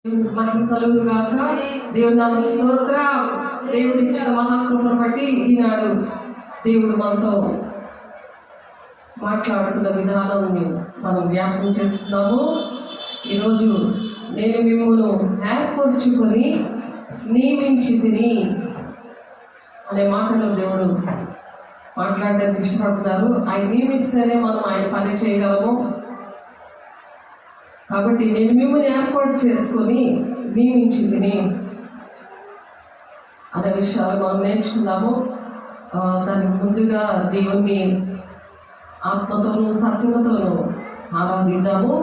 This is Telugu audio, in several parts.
మహిమ కలుగు గాక. దేవుని నామమునకు స్తోత్రం. దేవుడు ఇచ్చిన మహాకృపను బట్టి ఈనాడు దేవుడు మనతో మాట్లాడుతున్న విధానాన్ని మనం జ్ఞాపకం చేసుకున్నాము. ఈరోజు నేను మిమ్మల్ని ఏర్పరుచుకొని నియమించి తిని అనే మాటలో దేవుడు మాట్లాడడానికి ఇష్టపడుతున్నారు. ఆయన నియమిస్తేనే మనం ఆయన పని చేయగలము. కాబట్టి నేను మిమ్మల్ని ఏర్పాటు చేసుకొని నియమించి తిని అనే విషయాలు మనం నేర్చుకున్నాము. దానికి ముందుగా దేవుణ్ణి ఆత్మతోనూ సత్యముతోనూ ఆరాధిద్దాము.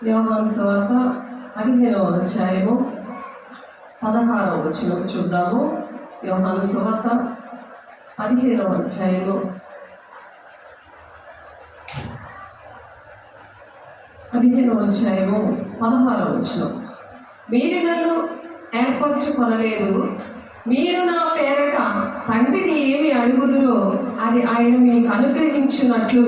యోహాను సువార్త 15వ అధ్యాయము 16వ వచనం చూద్దాము. యోహాను సువార్త 15వ అధ్యాయము 16వ వచనం. మీరు నన్ను ఏర్పరచుకొనలేదు, మీరు నా పేరట తండ్రిని ఏమి అడుగుదురో అది ఆయన మీకు అనుగ్రహించినట్లు.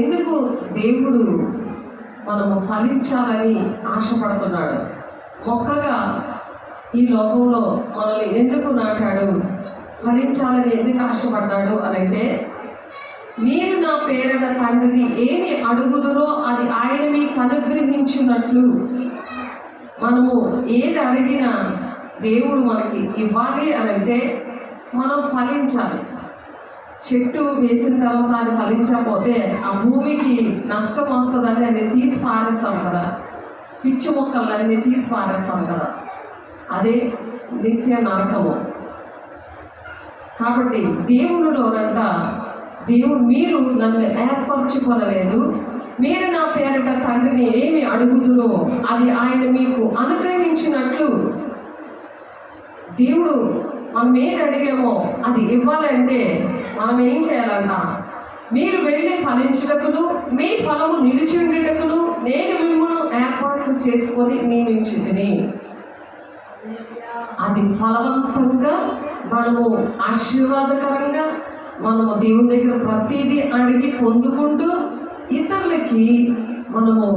ఎందుకు దేవుడు మనము ఫలించాలని ఆశపడుతున్నాడు? మొక్కగా ఈ లోకంలో మనల్ని ఎందుకు నాటాడు? ఫలించాలని ఎందుకు ఆశపడ్డాడు అని అంటే, మీరు నా పేరట తండ్రిని ఏమి అడుగుదురో అది ఆయన మీకు అనుగ్రహించినట్లు. మనము ఏది అడిగినా దేవుడు మనకి ఇవ్వాలి అని అంటే మనం ఫలించాలి. చెట్టు వేసిన తర్వాత అది ఫలించకపోతే ఆ భూమికి నష్టం వస్తుందని అది తీసి పారేస్తాం కదా, పిచ్చి మొక్కలన్నీ తీసి పారేస్తాం కదా, అదే నిత్య నరకము. కాబట్టి దేవుడిలోనంట మీరు నన్ను ఏర్పరచుకొనలేదు, మీరు నా పేరట తండ్రిని ఏమి అడుగుదురో అది ఆయన మీకు అనుగ్రహించినట్లు. దేవుడు మనం ఏది అడిగామో అది ఇవ్వాలంటే మనం ఏం చేయాలంట? మీరు వెళ్ళి ఫలించుటకును మీ ఫలము నిలిచి ఉండేటకును నేను మిమ్మల్ని ఏర్పాటు చేసుకొని నియమించింది. అది ఫలవంతంగా మనము ఆశీర్వాదకరంగా మనము దేవుని దగ్గర ప్రతిదీ అడిగి పొందుకుంటూ ఇతరులకి మనము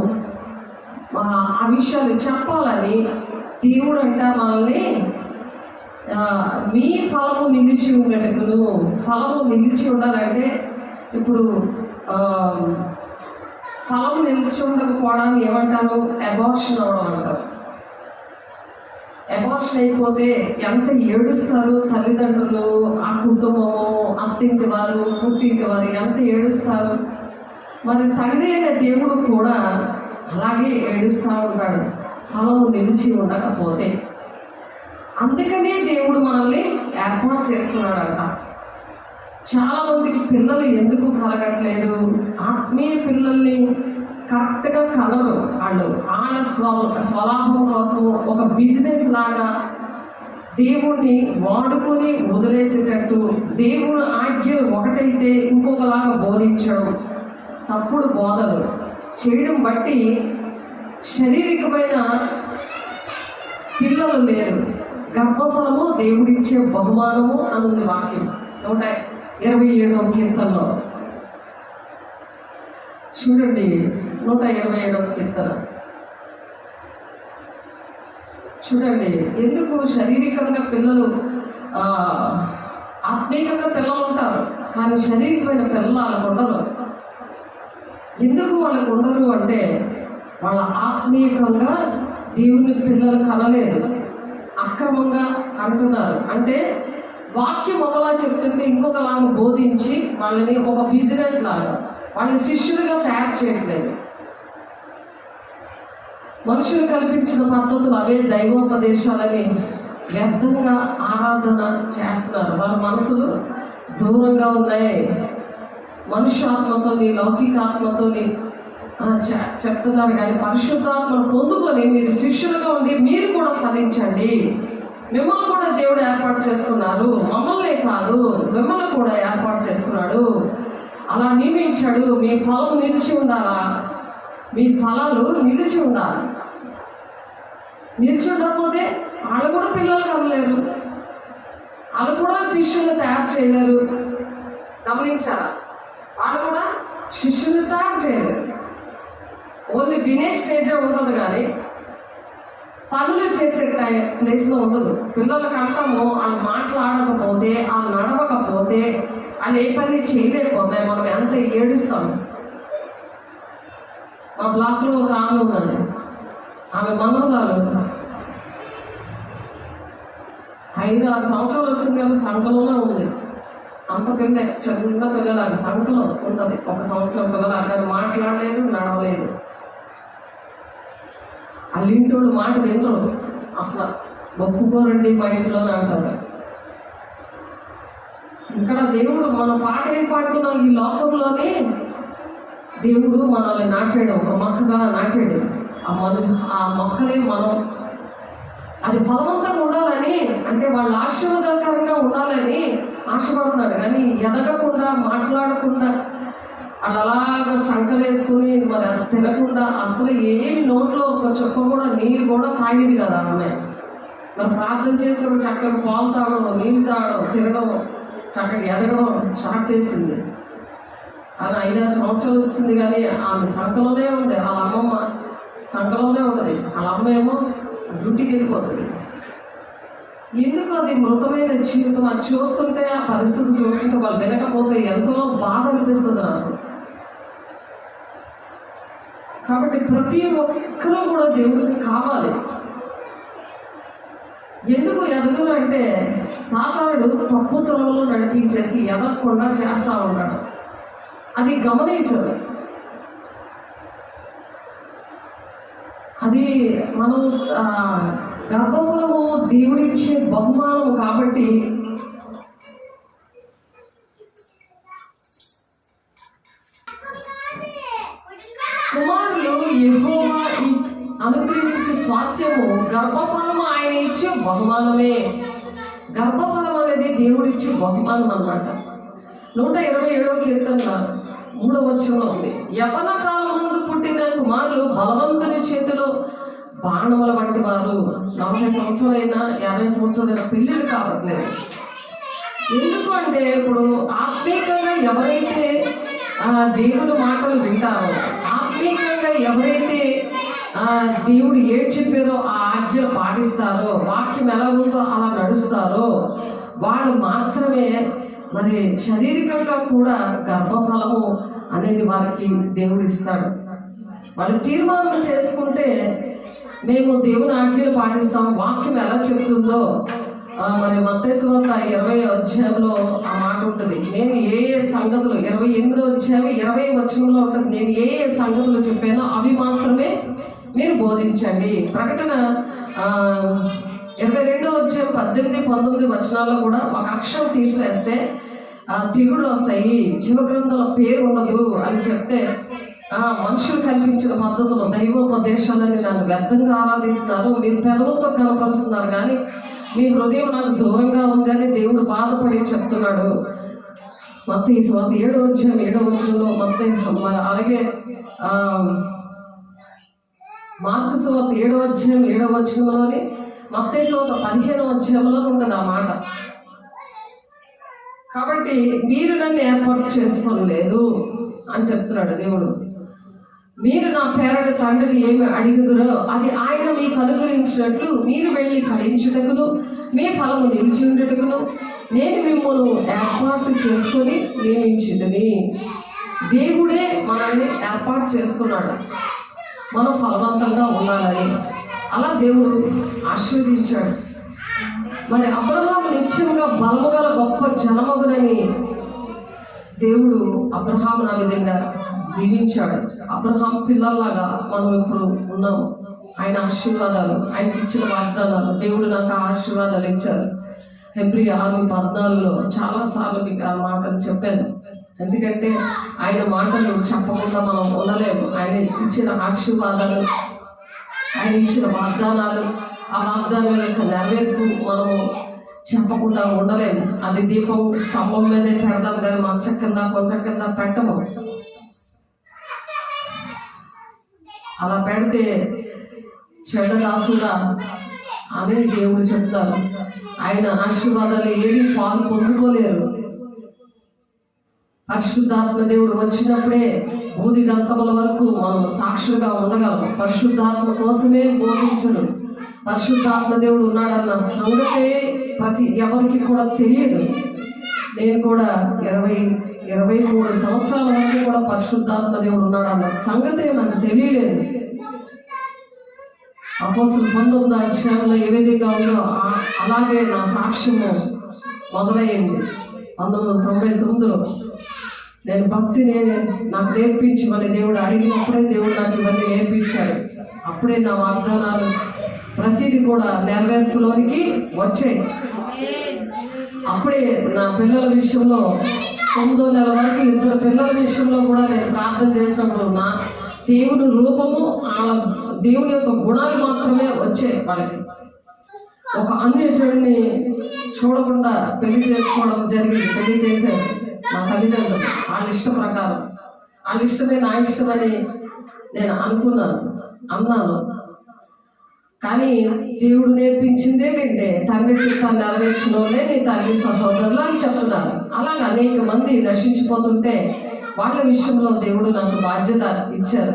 ఆ విషయాలు చెప్పాలని దేవుడు అంట మనల్ని మీ ఫలము నిలిచి ఉండేటప్పుడు. ఫలము నిలిచి ఉండాలంటే ఇప్పుడు ఫలము నిలిచి ఉండకపోవడాన్ని ఏమంటారు? అబార్షన్ అవడం అంటారు. అబార్షన్ అయిపోతే ఎంత ఏడుస్తారు తల్లిదండ్రులు, ఆ కుటుంబము, అత్తింటి వారు, పుట్టింటి వారు ఎంత ఏడుస్తారు. మరి తండ్రి అనే దేవుడు కూడా అలాగే ఏడుస్తూ ఉంటాడు ఫలము నిలిచి ఉండకపోతే. అందుకనే దేవుడు మనల్ని ఏర్పాటు చేసుకున్నాడంట. చాలా మందికి పిల్లలు ఎందుకు కలగట్లేదు? ఆత్మీయ పిల్లల్ని కరెక్ట్గా కలరు. వాళ్ళ స్వలాభం కోసం ఒక బిజినెస్ లాగా దేవుడిని వాడుకొని వదిలేసేటట్టు, దేవుడు ఆజ్ఞలు ఒకటైతే ఇంకొకలాగా బోధించడం, తప్పుడు బోధలు చేయడం బట్టి శారీరకమైన పిల్లలు లేరు. గర్భఫలము దేవుడిచ్చే బహుమానము అనుంది వాక్యం 127వ కీర్తనలో. చూడండి 127వ కీర్తన చూడండి. ఎందుకు శారీరకంగా పిల్లలు ఆత్మీయంగా పిల్లలు ఉంటారు కానీ శారీరకమైన పిల్లలు వాళ్ళకు ఉండరు. ఎందుకు వాళ్ళకు ఉండరు అంటే వాళ్ళ ఆత్మీయంగా దేవుని పిల్లలు కనలేదు, అక్రమంగా అంటున్నారు. అంటే వాక్యం ఒకలా చెప్తుంటే ఇంకొకలాగా బోధించి వాళ్ళని ఒక బిజినెస్ లాగా వాళ్ళని శిష్యులుగా తయారు చేయట్లేదు. మనుషులు కల్పించిన పద్ధతులు అవే దైవోపదేశాలని వ్యర్థంగా ఆరాధన చేస్తున్నారు. వాళ్ళ మనసులు దూరంగా ఉన్నాయి. మనుష్యాత్మతోని లౌకికాత్మతోని చెప్తున్నారు కానీ పరిశుద్ధాత్మను పొందుకొని మీరు శిష్యులుగా ఉండి మీరు కూడా ఫలించండి. మిమ్మల్ని కూడా దేవుడు ఏర్పాటు చేసుకున్నారు, మమ్మల్నే కాదు మిమ్మల్ని కూడా ఏర్పాటు చేసుకున్నాడు, అలా నియమించాడు. మీ ఫలం నిలిచి ఉండాలా? మీ ఫలాలు నిలిచి ఉండాలి. నిలిచి ఉండకపోతే వాళ్ళు కూడా పిల్లలు కనలేరు, వాళ్ళు కూడా శిష్యులు తయారు చేయలేరు. గమనించారా? వాళ్ళు కూడా శిష్యులు తయారు చేయలేరు. ఓన్లీ వినే స్టేజే ఉంటుంది కానీ పనులు చేసే ప్లేస్లో ఉండదు. పిల్లలకు అంటాము వాళ్ళు మాట్లాడకపోతే, వాళ్ళు నడవకపోతే, వాళ్ళు ఏ పని చేయలేకపోతే మనం ఎంత ఏడుస్తాము. మా బ్లాక్లో ఒక ఆమె ఉన్నది, ఆమె మనవరాలు 5-6 సంవత్సరాలు వచ్చింది కదా, సంకలంలో ఉంది. అంత పిల్ల చిన్న పిల్లలాగా సంకలం ఉంటుంది, 1 సంవత్సరం పిల్లలాగా. కానీ మాట్లాడలేదు, నడవలేదు. అల్లింటోడు మాట వినరు అసలు. ఒప్పుకోరండి మా ఇంట్లో అంటారు. ఇక్కడ దేవుడు మన పాట ఏం పాడుతున్నాం, ఈ లోకంలోనే దేవుడు మనల్ని నాటాడు, ఒక మొక్కగా నాటాడు. ఆ మొక్కలే మనం. అది ఫలవంతంగా ఉండాలని, అంటే వాళ్ళు ఆశీర్వాదకరంగా ఉండాలని ఆశపడుతున్నాడు. కానీ ఎదగకుండా, మాట్లాడకుండా, వాళ్ళు అలాగా సంకలేసుకుని మరి అది తినకుండా, అసలు ఏమి నోట్లో ఒక చుక్క కూడా, నీరు కూడా తాగేది కదా ఆమె. మరి ప్రార్థన చేసినప్పుడు చక్కగా పాలు తాగడం, నీళ్ళు తాగడం, తినడం, చక్కగా ఎదగడం స్టార్ట్ చేసింది. అలా 5-6 సంవత్సరాలు వచ్చింది. కానీ ఆమె సంకలోనే ఉంది, వాళ్ళ అమ్మమ్మ సంకలోనే ఉన్నది. వాళ్ళ అమ్మ ఏమో డ్యూటీకి వెళ్ళిపోతుంది. ఎందుకు అది మృతమైన జీవితం, అది చూస్తుంటే, ఆ పరిస్థితి చూస్తుంటే, వాళ్ళు వినకపోతే ఎంతో బాధ అనిపిస్తుంది నాకు. కాబట్టి ప్రతి ఒక్కరూ కూడా దేవుడికి కావాలి. ఎందుకు ఎదగలు అంటే, సాతానుడు తప్పు త్రోవలో నడిపించేసి ఎదగకుండా చేస్తూ ఉంటాడు. అది గమనించదు. అది మనం గర్భఫలము దేవుడిచ్చే బహుమానం కాబట్టి కుమారులు యెహోవా అనుగ్రహించే స్వాస్థ్యము, గర్భఫలము ఆయన ఇచ్చే బహుమానమే. గర్భఫలం అనేది దేవుడిచ్చే బహుమానం అన్నమాట. 127వ కీర్తన 3వ వచనంలో ఉంది, యవ్వన కాలమందు పుట్టిన కుమారులు బలవంతుని చేతిలో బాణముల వంటి వారు. 40 సంవత్సరాలైనా 50 సంవత్సరాలైనా పెళ్ళిళ్ళు కావట్లేదు. ఎందుకు అంటే, ఇప్పుడు ఆత్మీకంగా ఎవరైతే దేవుడి మాటలు వింటారో, ఆత్మీకంగా ఎవరైతే దేవుడు ఏం చెప్పారో ఆ ఆజ్ఞలు పాటిస్తారో, వాక్యం ఎలా ఉందో అలా నడుస్తారో, వాళ్ళు మాత్రమే మరి శారీరకంగా కూడా గర్భఫలము అనేది వారికి దేవుడు ఇస్తాడు. వాళ్ళు తీర్మానం చేసుకుంటే, మేము దేవుని ఆజ్ఞలు పాటిస్తాం, వాక్యం ఎలా చెప్తుందో, మరి మత్తయి సువార్త 20వ అధ్యాయంలో ఆ మాట ఉంటుంది. నేను ఏ సంగతులు, 28వ అధ్యాయం 20వ వచనంలో ఉంటుంది, నేను ఏ సంగతులు చెప్పానో అవి మాత్రమే మీరు బోధించండి. ప్రకటన 22వ అధ్యాయం 18-19 వచనాల్లో కూడా ఒక అక్షరం తీసివేస్తే తెగుళ్ళు వస్తాయి, జీవగ్రంథంలో పేరు ఉండదు అని చెప్తే, మనుషులు కల్పించిన పద్ధతులు, దైవోపదేశాలని నన్ను వ్యర్థంగా ఆరాధిస్తున్నారు, మీరు పెదవులతో కనపరుస్తున్నారు కానీ మీ హృదయం నాకు దూరంగా ఉంది అని దేవుడు బాధపడి చెప్తున్నాడు. మత్తయి సువార్త 7వ అధ్యాయం 7వ వచనంలో, అలాగే మార్కు సువార్త 7వ అధ్యాయం 7వ వచనంలోని, మత్తయి సువార్త 15వ అధ్యాయంలో ఉంటుంది ఆ మాట. కాబట్టి మీరు నన్ను ఏర్పాటు చేసుకోలేదు అని చెప్తున్నాడు దేవుడు. మీరు నా పేరట తండ్రిని ఏమి అడిగుదురో అది ఆయన మీకు అనుగ్రహించినట్లు మీరు వెళ్ళి ఫలించుటకును మీ ఫలము నిలిచి ఉండటకును నేను మిమ్మల్ని ఏర్పాటు చేసుకొని నియమించుటని. దేవుడే మనల్ని ఏర్పాటు చేసుకున్నాడు మనం ఫలవంతంగా ఉండాలని. అలా దేవుడు ఆశీర్వదించాడు. మరి అబ్రహాము నిత్యంగా బలము గల గొప్ప జనమగునని దేవుడు అబ్రహామును ఆ విధంగా దీవించాడు. అబ్రహాం పిల్లల్లాగా మనం ఇప్పుడు ఉన్నాము. ఆయన ఆశీర్వాదాలు, ఆయనకి ఇచ్చిన వాగ్దానాలు, దేవుడు నాకు ఆ ఆశీర్వాదాలు ఇచ్చారు. హెబ్రీ 6:14లో చాలాసార్లు మీకు ఆ మాటలు చెప్పాను. ఎందుకంటే ఆయన మాటలు చెప్పకుండా మనం ఉండలేము. ఆయన ఇచ్చిన ఆశీర్వాదాలు, ఆయన ఇచ్చిన వాగ్దానాలు, ఆ వాగ్దానాల యొక్క నెరవేర్పు మనము చెప్పకుండా ఉండలేము. అది దీపం స్తంభం మీదే పెడదాం కానీ మంచం కింద కొంచెం కింద పెట్టము. అలా పెడితే చెడ్డదాసుగా అని దేవుడు చెప్తారు. ఆయన ఆశీర్వాదాలు ఏవి పాలు పొందుకోలేరు. పరిశుద్ధాత్మ దేవుడు వచ్చినప్పుడే బూది గంతముల వరకు మనం సాక్షులుగా ఉండగలం. పరిశుద్ధాత్మ కోసమే బోధించను. పరిశుద్ధాత్మ దేవుడు ఉన్నాడన్న సంగతే ఎవరికి కూడా తెలియదు. నేను కూడా 23 సంవత్సరాల వరకు కూడా పరిశుద్ధాత్మ దేవుడు ఉన్నాడన్న సంగతే నాకు తెలియలేదు. అపోస్తలుల 19వ అధ్యాయంలో ఏ విధంగా ఉందో అలాగే నా సాక్ష్యము మొదలైంది. 1999లో నేను భక్తిని నాకు నేర్పించి మళ్ళీ దేవుడు అడిగినప్పుడే దేవుడు నాకు ఇవన్నీ నేర్పించాడు. అప్పుడే నా వాగ్దానాలు ప్రతిదీ కూడా నెరవేర్పులోనికి వచ్చాయి. అప్పుడే నా పిల్లల విషయంలో 9వ నెల వరకు 2 పిల్లల విషయంలో కూడా నేను ప్రార్థన చేసినప్పుడు నా దేవుని రూపము వాళ్ళ దేవుని యొక్క గుణాలు మాత్రమే వచ్చాయి. వాళ్ళకి ఒక అన్యజుడిని చూడకుండా పెళ్లి చేసుకోవడం జరిగింది. పెళ్లి చేశారు నా తల్లిదండ్రులు వాళ్ళ ఇష్ట ప్రకారం. వాళ్ళ ఇష్టమే నా ఇష్టమని నేను అన్నాను. కానీ దేవుడు నేర్పించిందే వింటే తండ్రి చిత్తాన్ని నెరవేర్చినోళ్ళే నీ తల్లి సహోదరులు అని చెప్తున్నారు. అలాగే అనేక మంది నశించిపోతుంటే వాళ్ళ విషయంలో దేవుడు నాకు బాధ్యత ఇచ్చారు.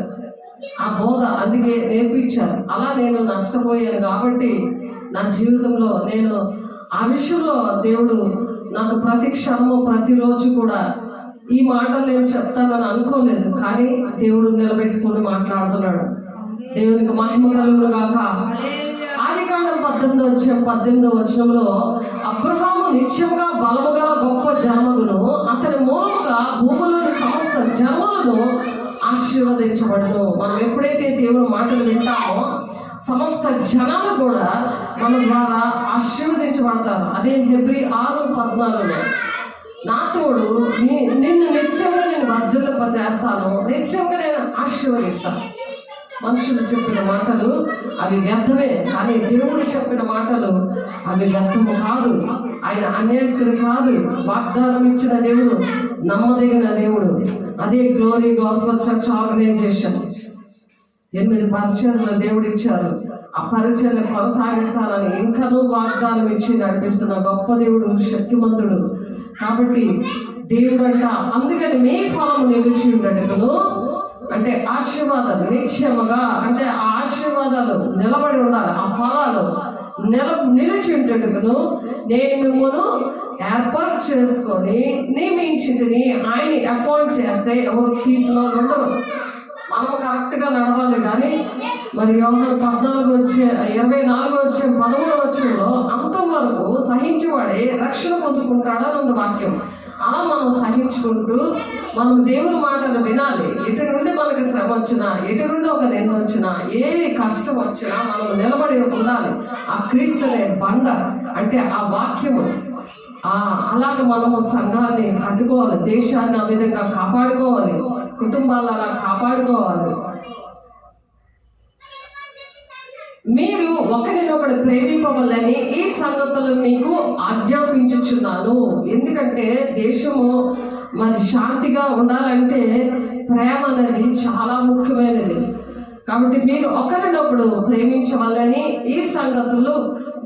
ఆ బోధ అందుకే నేర్పించారు. అలా నేను నష్టపోయాను కాబట్టి నా జీవితంలో నేను ఆ విషయంలో దేవుడు నాకు ప్రతి క్షణము ప్రతిరోజు కూడా ఈ మాటలు నేను చెప్తానని అనుకోలేదు. కానీ దేవుడు నిలబెట్టుకొని మాట్లాడుతున్నాడు. దేవునికి మహిమ కలుగును గాక. ఆదికాండం 18వ వచనంలో అబ్రహాము నిత్యముగా బలముగా గొప్ప జనమును అతని మూలముగా భూములోని సమస్త జనములను ఆశీర్వదించబడును. మనం ఎప్పుడైతే దేవుని మాటలు వింటామో సమస్త జనాలు కూడా మన ద్వారా ఆశీర్వదించబడతారు. అదే హెబ్రీ 6:14 నా తోడు నిన్ను నిత్యంగా నేను వర్ధిల్లింపజేస్తాను, నిత్యంగా నేను ఆశీర్వదిస్తాను. మనుషులు చెప్పిన మాటలు అవి వ్యర్థమే, కానీ దేవుడు చెప్పిన మాటలు అవి వ్యర్థము కాదు. ఆయన అన్యాయస్తుడు కాదు. వాగ్దానం ఇచ్చిన దేవుడు నమ్మదగిన దేవుడు. అదే గ్లోరీ గాస్పెల్ చర్చ్ ఆర్గనైజేషన్ 8 పరిచర్లు దేవుడు ఇచ్చారు. ఆ పరిచర్లు కొనసాగిస్తానని ఇంకనూ వాగ్దానం ఇచ్చి నడిపిస్తున్న గొప్ప దేవుడు, శక్తిమంతుడు. కాబట్టి దేవుడు అంట అందుకని మీ ఫలము నిలిచి ఉండటకును, అంటే ఆశీర్వాదాలు నిశ్చయముగా, అంటే ఆ ఆశీర్వాదాలు నిలబడి ఉండాలి. ఆ ఫలాలు నిలిచి ఉండటకును నేను మిమ్మల్ని ఏర్పాటు చేసుకొని నియమించింది. ఆయన అపాయింట్ చేస్తే ఎవరు తీసిన ఉండరు. మనం కరెక్ట్గా నడవాలి. కానీ మరి యోహాను 14:24 అంతం వరకు సహించేవాడే రక్షణ పొందుకుంటాడని ఉంది వాక్యం. అలా మనం సహించుకుంటూ మనం దేవుని మాటలు వినాలి. ఎటు నుండి మనకి శ్రమ వచ్చినా, ఎటు నుండి ఒక నింద వచ్చినా, ఏ కష్టం వచ్చినా మనం నిలబడి ఉండాలి. ఆ క్రీస్తునే బండ, అంటే ఆ వాక్యము. అలాగే మనము సంఘాన్ని కట్టుకోవాలి, దేశాన్ని ఆ విధంగా కాపాడుకోవాలి, కుటుంబాలు అలా కాపాడుకోవాలి. మీరు ఒకరినొకడు ప్రేమింపవలని ఈ సంగతులు మీకు ఆజ్ఞాపించుచున్నాను. ఎందుకంటే దేశము మరి శాంతిగా ఉండాలంటే ప్రేమ అనేది చాలా ముఖ్యమైనది. కాబట్టి మీరు ఒకరినొకడు ప్రేమించవాలని ఈ సంగతులు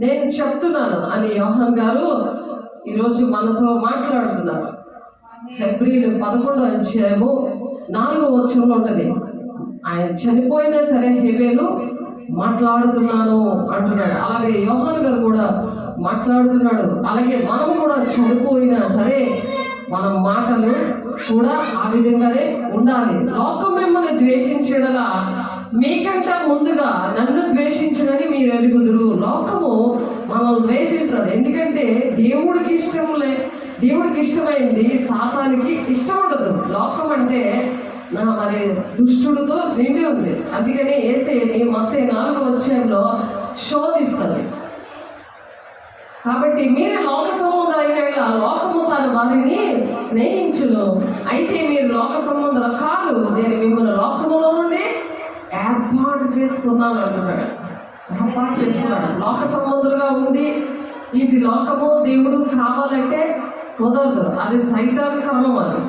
నేను చెప్తున్నాను అని యోహాన్ గారు ఈరోజు మనతో మాట్లాడుతున్నారు. హెబ్రీలు 11:4 ఉంటుంది. ఆయన చనిపోయినా సరే హెబేలు మాట్లాడుతున్నాను అంటున్నాడు. అలాగే యోహాన్ గారు కూడా మాట్లాడుతున్నాడు. అలాగే మనం కూడా చనిపోయినా సరే మన మాటలు కూడా ఆ విధంగానే ఉండాలి. లోకం మిమ్మల్ని ద్వేషించడలా మీకంటే ముందుగా నన్ను ద్వేషించడని మీరు ఎరుగుదురు. లోకము మనల్ని ద్వేషిస్తుంది. ఎందుకంటే దేవుడికి ఇష్టమైంది సాతానికి ఇష్టం ఉండదు. లోకం అంటే మరి దుష్టుడితో నిండి ఉంది. అందుకనే యేసేని మత్తయి 4:4 శోధిస్తుంది. కాబట్టి మీరు లోక సంబంధం అయిన లోకము తన వారిని స్నేహించును. అయితే మీరు లోక సంబంధులు కాదు, నేను మిమ్మల్ని లోకములో నుండి ఏర్పాటు చేసుకున్నాను అంటున్నాడు. లోక సంబంధులుగా ఉంది. ఇది లోకము దేవుడు కావాలంటే కుదరదు. అది సైతాన్ క్రమం. అది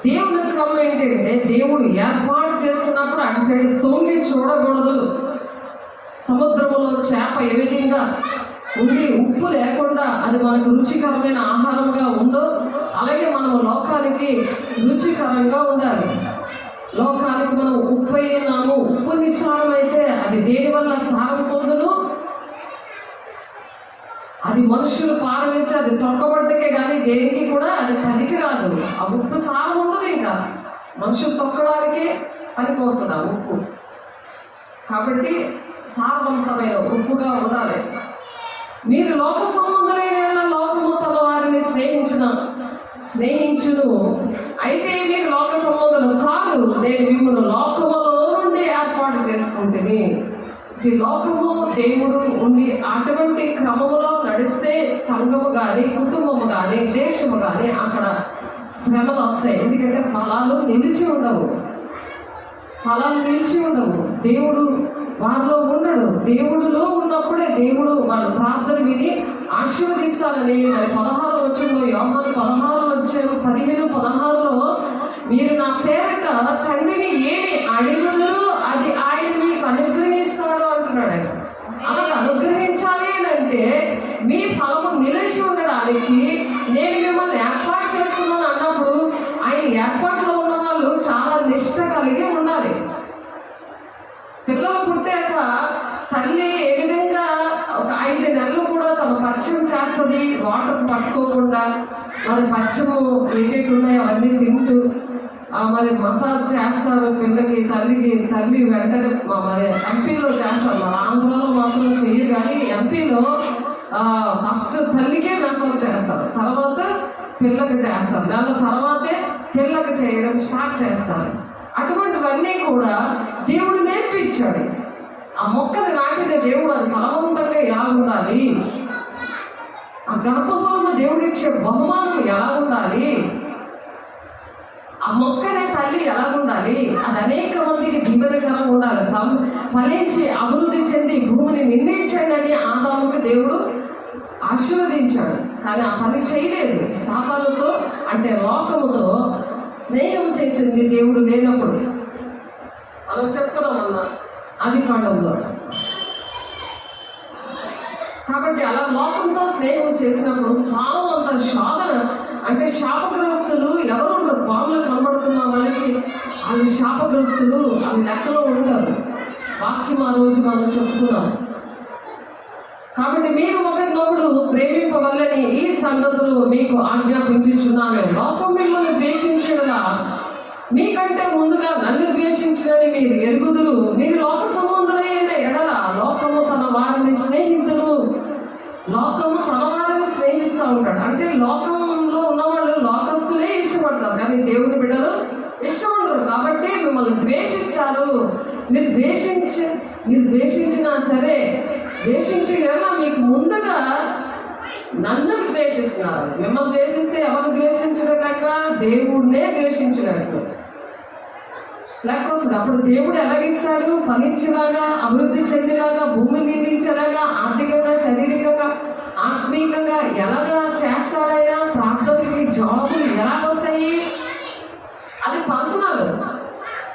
దేవుని క్రమం ఏంటంటే దేవుడు ఏర్పాటు చేసుకున్నప్పుడు అటు సైడ్ తొంగి చూడకూడదు. సముద్రంలో చేప ఏ విధంగా ఉండి ఉప్పు లేకుండా అది మనకు రుచికరమైన ఆహారంగా ఉందో అలాగే మనం లోకానికి రుచికరంగా ఉండాలి. లోకానికి మనం ఉప్పు అయినాము. ఉప్పు నిస్సారం అయితే అది దేని వల్ల సారం పొందును? అది మనుషులు పారవేసి అది తొక్కబడ్డకే కానీ దేనికి కూడా అది పనికి రాదు. ఆ ఉప్పు సారం ఉండదు. ఇంకా మనుషులు తొక్కడానికే పనికి వస్తుంది ఆ ఉప్పు. కాబట్టి సారవంతమైన ఉప్పుగా ఉండాలి. మీరు లోక సంబంధులైన లోకము తన వారిని స్నేహించును. అయితే మీరు లోక సంబంధులు కాదు, నేను మిమ్మల్ని లోకములో నుండి ఏర్పాటు చేసుకుంటుంది. ఈ లోకము దేవుడు ఉండి అటువంటి క్రమములో నడిస్తే సంఘము కానీ కుటుంబము కానీ దేశము కానీ అక్కడ శ్రమలు వస్తాయి. ఎందుకంటే ఫలాలు నిలిచి ఉండవు. దేవుడు వారిలో ఉండడు. దేవుడిలో ఉన్నప్పుడే దేవుడు వాళ్ళ ప్రార్థన విని ఆశీర్వదిస్తానని మరి 16 వచనంలో, యోహాను 15:16 మీరు నా పేరట తండ్రిని ఏమి అడుగుదురో అది ఆయన మీకు అనుగ్రహిస్తాడు అంటున్నాడు. ఆయన అలాగే అనుగ్రహించాలి అంటే మీ ఫలము నిలిచి ఉండడానికి నేను మిమ్మల్ని ఏర్పాటు చేస్తున్నాను అన్నప్పుడు ఆయన ఏర్పాటులో ఉన్న వాళ్ళు చాలా నిష్ట కలిగి ఉండాలి. పిల్లలు పుట్టాక తల్లి ఏ విధంగా ఒక 5 నెలలు కూడా తన పచ్చం చేస్తుంది, వాటర్ పట్టుకోకుండా మరి పచ్చము ఏటేటి ఉన్నాయో అవన్నీ తింటూ మరి మసాజ్ చేస్తారు పిల్లకి. తల్లి వెంటనే మరి ఎంపీలో చేస్తారు, మన ఆంధ్రలో మాత్రం చెయ్యరు కానీ ఎంపీలో ఫస్ట్ తల్లికే మసాజ్ చేస్తారు, తర్వాత పిల్లకి చేస్తారు, దాని తర్వాతే పిల్లకి చేయడం స్టార్ట్ చేస్తారు. అటువంటివన్నీ కూడా దేవుడు నేర్పించాడు. ఆ మొక్కని నాటిన దేవుడు అది ఫలవంతంగా ఎలా ఉండాలి, ఆ గర్భఫలము దేవుడిచ్చే బహుమానం ఎలా ఉండాలి, ఆ మొక్కనే తల్లి ఎలా ఉండాలి, అది అనేక మందికి దీవెనకరంగా ఉండాలి, ఫలించి అభివృద్ధి చెంది భూమిని నిందించండి అని ఆదాముకి దేవుడు ఆశీర్వదించాడు. కానీ ఆ పని చేయలేదు. శాపాలతో అంటే లోకముతో స్నేహం చేసింది దేవుడు లేనప్పుడు. మనం చెప్పుకున్నాం అన్న ఆదికాండంలో. కాబట్టి అలా లోకంతో స్నేహం చేసినప్పుడు పాము అంత శోధన అంటే శాపగ్రస్తులు ఎవరు ఉండరు. పాములు కనబడుతున్న వాళ్ళకి వాళ్ళు శాపగ్రస్తులు, అవి లెక్కలో ఉంటారు. వాక్యం ఆ రోజు మనం చెప్తున్నాం. కాబట్టి మీరు ఒకరినొకడు ప్రేమింపవల్లని ఈ సంగతులు మీకు ఆజ్ఞాపించుచున్నాను. లోకం మిమ్మల్ని ద్వేషించగా మీకంటే ముందుగా నన్ను ద్వేషించినని మీరు ఎరుగుదురు. మీరు లోక సంబంధులైన ఎడల లోకము తన వారిని స్నేహిస్తూ ఉంటాడు. అంటే లోకంలో ఉన్నవాళ్ళు లోకస్తులే ఇష్టపడతారు, కానీ దేవుని బిడ్డలు ఇష్టపడరు. కాబట్టి మిమ్మల్ని ద్వేషిస్తారు. మీరు ద్వేషించినా సరే ద్వేషించగల మీకు ముందుగా నన్ను ద్వేషిస్తున్నారు. మిమ్మల్ని ద్వేషిస్తే ఎవరు ద్వేషించడం లెక్క? దేవుడినే ద్వేషించినట్టు లెక్క వస్తుంది. అప్పుడు దేవుడు ఎలాగిస్తాడు? ఫలించేలాగా, అభివృద్ధి చెందేలాగా, భూమిని నిందించేలాగా, ఆర్థికంగా, శారీరకంగా, ఆత్మీయంగా ఎలాగా చేస్తాడైనా? ప్రార్థనకి జాబులు ఎలాగొస్తాయి? అది పర్సనల్.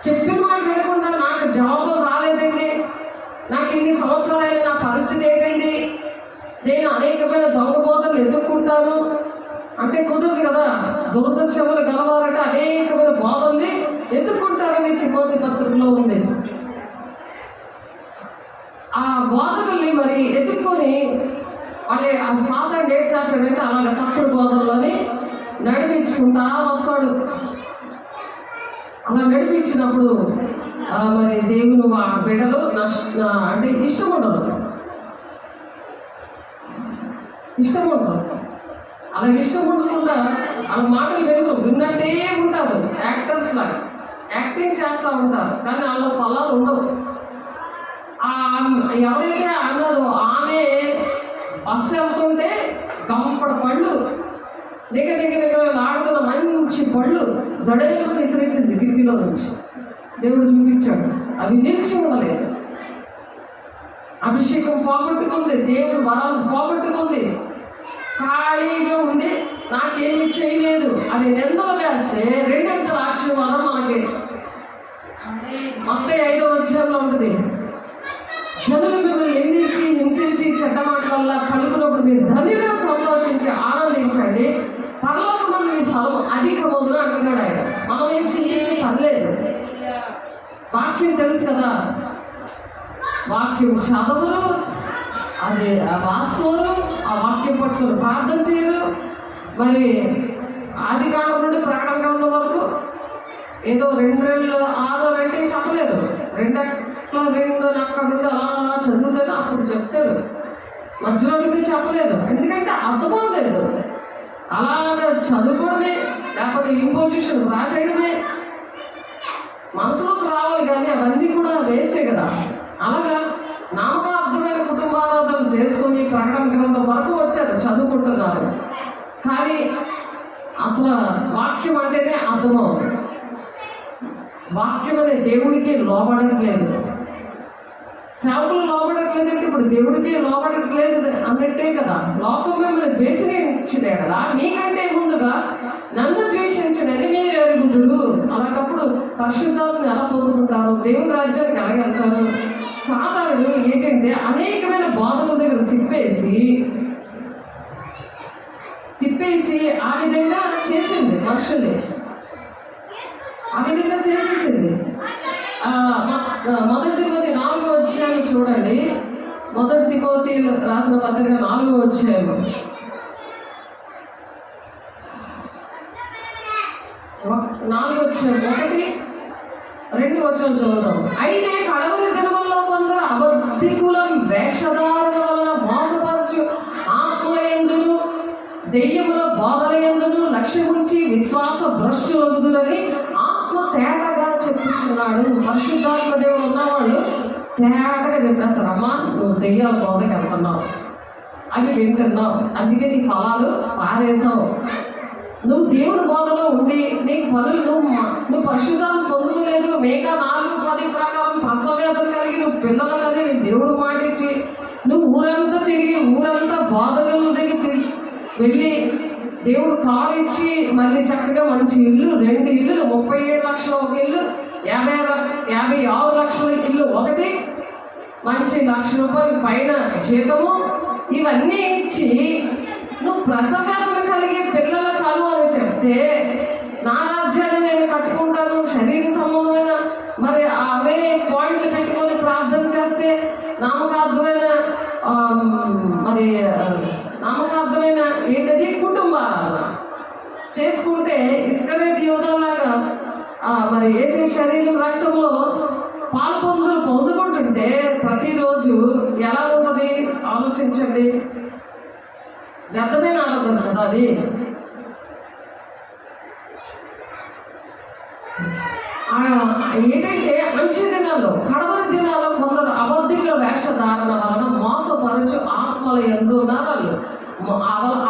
చెప్పిన మాట వినకుండా నాకు జాబులు రాలేదండి, నాకు ఇన్ని సంవత్సరాలైన నా పరిస్థితి ఏంటండి, నేను అనేకమైన దొంగ బోధనలు ఎదుర్కొంటాను అంటే కుదరదు కదా. దురద చెవులు గలవారంటే అనేకమైన బోధల్ని ఎదుర్కొంటారని తిమోతి పత్రికలో ఉంది. ఆ బోధకుల్ని మరి ఎదుర్కొని వాళ్ళే ఆ సాతాను ఏం చేస్తాడంటే అలాగ తప్పుడు బోధనలోని నడిపించుకుంటా వస్తాడు. అలా నడిపించినప్పుడు మరి దేవుని బిడ్డలు అంటే ఇష్టం ఉండదు. అలా ఇష్టం ఉండకుండా వాళ్ళ మాటలు విన్నట్టే ఉంటారు. యాక్టర్స్ లాగా యాక్టింగ్ చేస్తూ ఉంటారు, కానీ వాళ్ళ ఫలాలు ఉండవు. ఎవరైతే అన్నదో ఆమె బస్సు వెళ్తుంటే కంపడ పళ్ళు దగ్గర ఆడుతున్న మంచి పళ్ళు గడేలు విసిరేసింది కిటికీలో నుంచి. దేవుడు చూపించాడు. అవి నిలిచి ఉండలేదు. అభిషేకం పోగొట్టుకుంది, దేవుడు వరాలు పోగొట్టుకుంది, ఖాళీగా ఉండి నాకేమీ చేయలేదు అది నిందలు వేస్తే 2 అంకెల ఆశీర్వాదం మనకి మత్తయి 5వ అధ్యాయంలో ఉంటుంది. జనులు మిమ్మల్ని నిందించి హింసించి చెడ్డ మాటల పలుకున్నప్పుడు మీరు ధనిగా సంతోషించి ఆనందించండి, పరలోకమందు మీ ఫలం అధికమగును అంటున్నాడు ఆయన. మనం ఏం చింతించే పర్లేదు. వాక్యం తెలుసు కదా, వాక్యం చదవరు, అది రాసుకోరు, ఆ వాక్యం పట్టుకుని ప్రార్థన చేయరు. మరి ఆదికాండం నుండి ప్రకటన గ్రంథం వరకు ఏదో 2 6 అంటే చెప్పలేరు. 2 అక్కడ నుండి అలా చదువుతారు, అప్పుడు చెప్తారు. మధ్యలో నుండి చెప్పలేదు, ఎందుకంటే అర్థం లేదు. అలాగ చదువుకోవడమే లేకపోతే ఇంపోజిషన్ రాసేయడమే మనసులోకి రావాలి, కానీ అవన్నీ కూడా వేస్టే కదా. అలాగా నామకార్థమైన కుటుంబారాధన చేసుకొని ప్రకటన గ్రంథం వరకు వచ్చారు, చదువుకుంటున్నారు. కానీ అసలు వాక్యం అంటేనే అర్థమవుతుంది. వాక్యం అనే దేవుడికి లోబడట్లేదు, సేవకులు లోబడట్లేదంటే ఇప్పుడు దేవుడికి లోబడట్లేదు అన్నట్టే కదా. లోకం మిమ్మల్ని ద్వేషించినే కదా, మీకంటే ముందుగా నన్ను ద్వేషించడని మీరు ఎరుగుదురు. అలాంటప్పుడు పరిశుద్ధాత్మని ఎలా పొందుకుంటారు, దేవుని రాజ్యానికి ఎలా వెళ్తారు? సాతానుడు ఏంటంటే అనేకమైన బాధల దగ్గర తిప్పేసి ఆ విధంగా చేసింది, మనుషుల్ని ఆ విధంగా చేసేసింది. మొదటి తిమోతి 4వ అధ్యాయం చూడండి. మొదటి తిమోతి రాసిన పత్రిక 4వ అధ్యాయం 1-2 వచనాలు చదువుతాం. అయితే కడవరి దినముల్లో కొందరు అబద్ధికులం వేషధారణ వలన మోసపరచు ఆత్మయందును దెయ్యముల బోధలయందును లక్ష్యముంచి విశ్వాస భ్రష్టులగుదురని ఆత్మ తేటగా చెప్పుచున్నాడు. పరిశుద్ధాత్మ దేవుడు ఉన్నవాళ్ళు తేటగా చెప్పేస్తారు, అమ్మా నువ్వు దెయ్యాల బోధకి వెళ్తున్నావు, అవి వింటున్నావు, అందుకే నీ ఫలాలు పారేసావు. నువ్వు దేవుని బోధలో ఉండి నీకు పనులు నువ్వు పరిశుద్ధాలను పొందుకోలేదు. మేకా 4:10 ప్రకారం ప్రసవేదన కలిగి నువ్వు పిల్లలు కలిగి దేవుడు మాటించి నువ్వు ఊరంతా తిరిగి ఊరంతా బోధకుల దగ్గర వెళ్ళి దేవుడు కారు ఇచ్చి మళ్ళీ చక్కగా మంచి ఇల్లు, 2 ఇల్లులు, 37 లక్షల ఒక ఇల్లు, 56 లక్షల ఇల్లు ఒకటి, మంచి ₹1,00,000 పైన జీతము, ఇవన్నీ ఇచ్చి నువ్వు ప్రసవేదన కలిగే పిల్లల కలు అని చెప్తే నా రాజ్యాన్ని నేను కట్టుకుంటాను, శరీర సంబంధమైన మరి అవే పాయింట్లు పెట్టుకొని ప్రార్థన చేస్తే నామకార్థమైన ఏంటది కుటుంబాల చేసుకుంటే ఇస్కరేతు యోధలాగా మరి ఏసే శరీరం రక్తంలో పొందుకుంటుంటే ప్రతిరోజు ఎలా ఉంటుంది ఆలోచించండి. వ్యర్థమైన ఆనందం కదా అది. ఏంటంటే మంచి దినాల్లో కడవరి దినాల్లో కొందరు అబద్ధికుల వేషధారణ వలన మోసపరచు ఆత్మల యందు ఉన్నారు.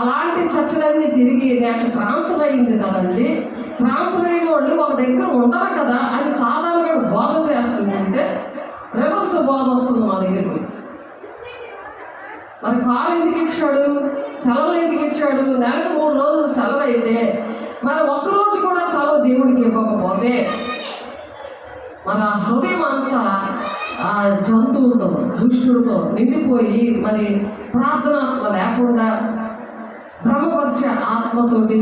అలాంటి చర్చలన్నీ తిరిగి దానికి ట్రాన్స్ఫర్ అయింది కదండి. ట్రాన్స్ఫర్ అయిన వాళ్ళు ఒక దగ్గర ఉండరు కదా అని సాధారణంగా బోధ చేస్తుంటే రివర్స్ బోధ వస్తుంది మా దగ్గరికి. మరి కాలు ఎందుకు ఇచ్చాడు, సెలవులు ఎందుకు ఇచ్చాడు? నెలకు 3 రోజులు సెలవు అయితే మరి ఒక్కరోజు కూడా సెలవు దేవుడికి ఇవ్వకపోతే మన హృదయం అంతా ఆ జంతువులతో దుష్టుడితో నిండిపోయి మరి ప్రార్థనాత్మ లేకుండా భ్రమపరిచే ఆత్మతోటి,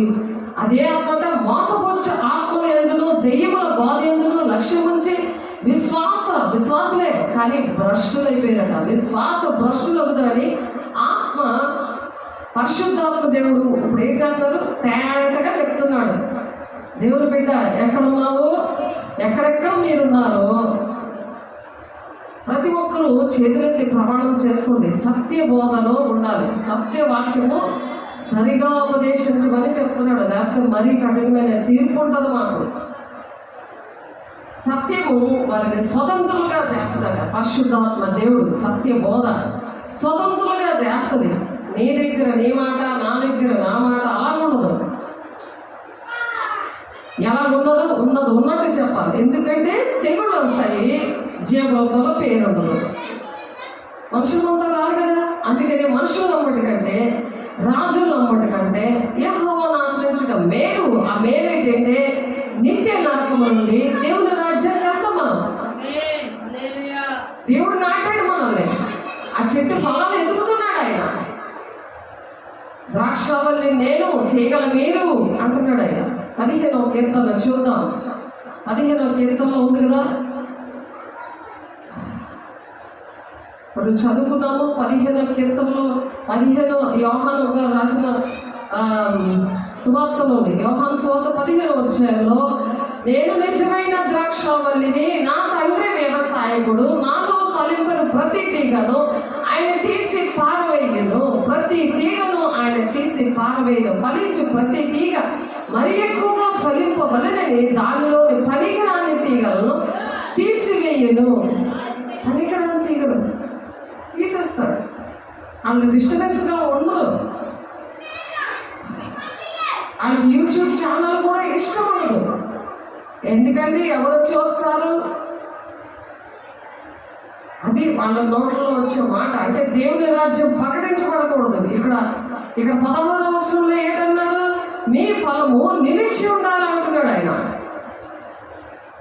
అదే ఆత్మట మోసపరిచే ఆత్మ ఎందును దెయ్యముల బాధ ఎందును లక్ష్యం ఉంచి విశ్వాసులే కానీ భ్రష్టులైపోయారట. విశ్వాస భ్రష్టులు అవుతారని ఆత్మ పరిశుద్ధాత్మ దేవుడు ఇప్పుడు ఏం చేస్తారు తేటగా చెప్తున్నాడు. దేవుడు బిడ్డ ఎక్కడున్నావో, ఎక్కడెక్కడ మీరున్నారో ప్రతి ఒక్కరూ చేతులెత్తి ప్రమాణం చేసుకోండి. సత్య బోధలో ఉండాలి, సత్య వాక్యము సరిగా ఉపదేశించమని చెప్తున్నాడు. లేకపోతే మరీ కఠినమైన తీర్పు ఉంటుంది మాకు. సత్యము వారిని స్వతంత్రులుగా చేస్తుందట పరిశుద్ధాత్మ దేవుడు. సత్య బోధ స్వతంత్రులుగా చేస్తుంది. నీ దగ్గర నీ మాట, నా దగ్గర నా మాట అలా ఉండదు. ఎలా ఉన్నట్టు చెప్పాలి. ఎందుకంటే తెగుళ్ళు వస్తాయి, జీవగ్రంథంలో పేరు ఉండదు. మనుషులంతా రాదు కదా. అందుకని మనుషులు నమ్మటి కంటే రాజులు నమ్మటి కంటే యెహోవాను ఆశ్రయించడం మేలు. ఆ మేలు ఏంటంటే నిత్య నరకం నుండి దేవుని రాజ్యాన్ని వెళ్తాం మనం. దేవుడు నాటాడు మనల్ని, ఆ చెట్టు ఫలాలు ఎదుగుతున్నాడు ఆయన. ద్రాక్షావల్లి నేను, తీగల మీరు అంటున్నాడు ఆయన. 15వ కీర్తన చూద్దాం. 15వ కీర్తనలో ఉంది కదా, ఇప్పుడు చదువుకున్నాము. 15వ కీర్తనలో 15 యోహాను గారు రాసిన సువార్తలో ఉంది. యోహాను సువార్త 15వ అధ్యాయంలో నేను నిజమైన ద్రాక్షావల్లిని, నా తండ్రి వ్యవసాయకుడు, నాతో ఫలింపని ప్రతి తీగను ఆయన తీసి పారవేయను, ప్రతి తీగను ఆయన తీసి పారవేయను. ఫలించు ప్రతి తీగ మరి ఎక్కువగా ఫలింపవలనని దానిలోని పనికిరాని తీగలను తీసివేయను. పనికిరాని తీగలు తీసేస్తాడు. వాళ్ళు డిస్టర్బెన్స్గా ఉండరు. ఆయనకి యూట్యూబ్ ఛానల్ కూడా ఇష్టం ఉండదు. ఎందుకంటే ఎవరు చూస్తారు, అది వాళ్ళ నోట్లో వచ్చే మాట. అంటే దేవుని రాజ్యం ప్రకటించబడకూడదు. ఇక్కడ 16వ వచనంలో ఏంటన్నారు? మీ ఫలము నిలిచి ఉండాలి అంటున్నాడు ఆయన.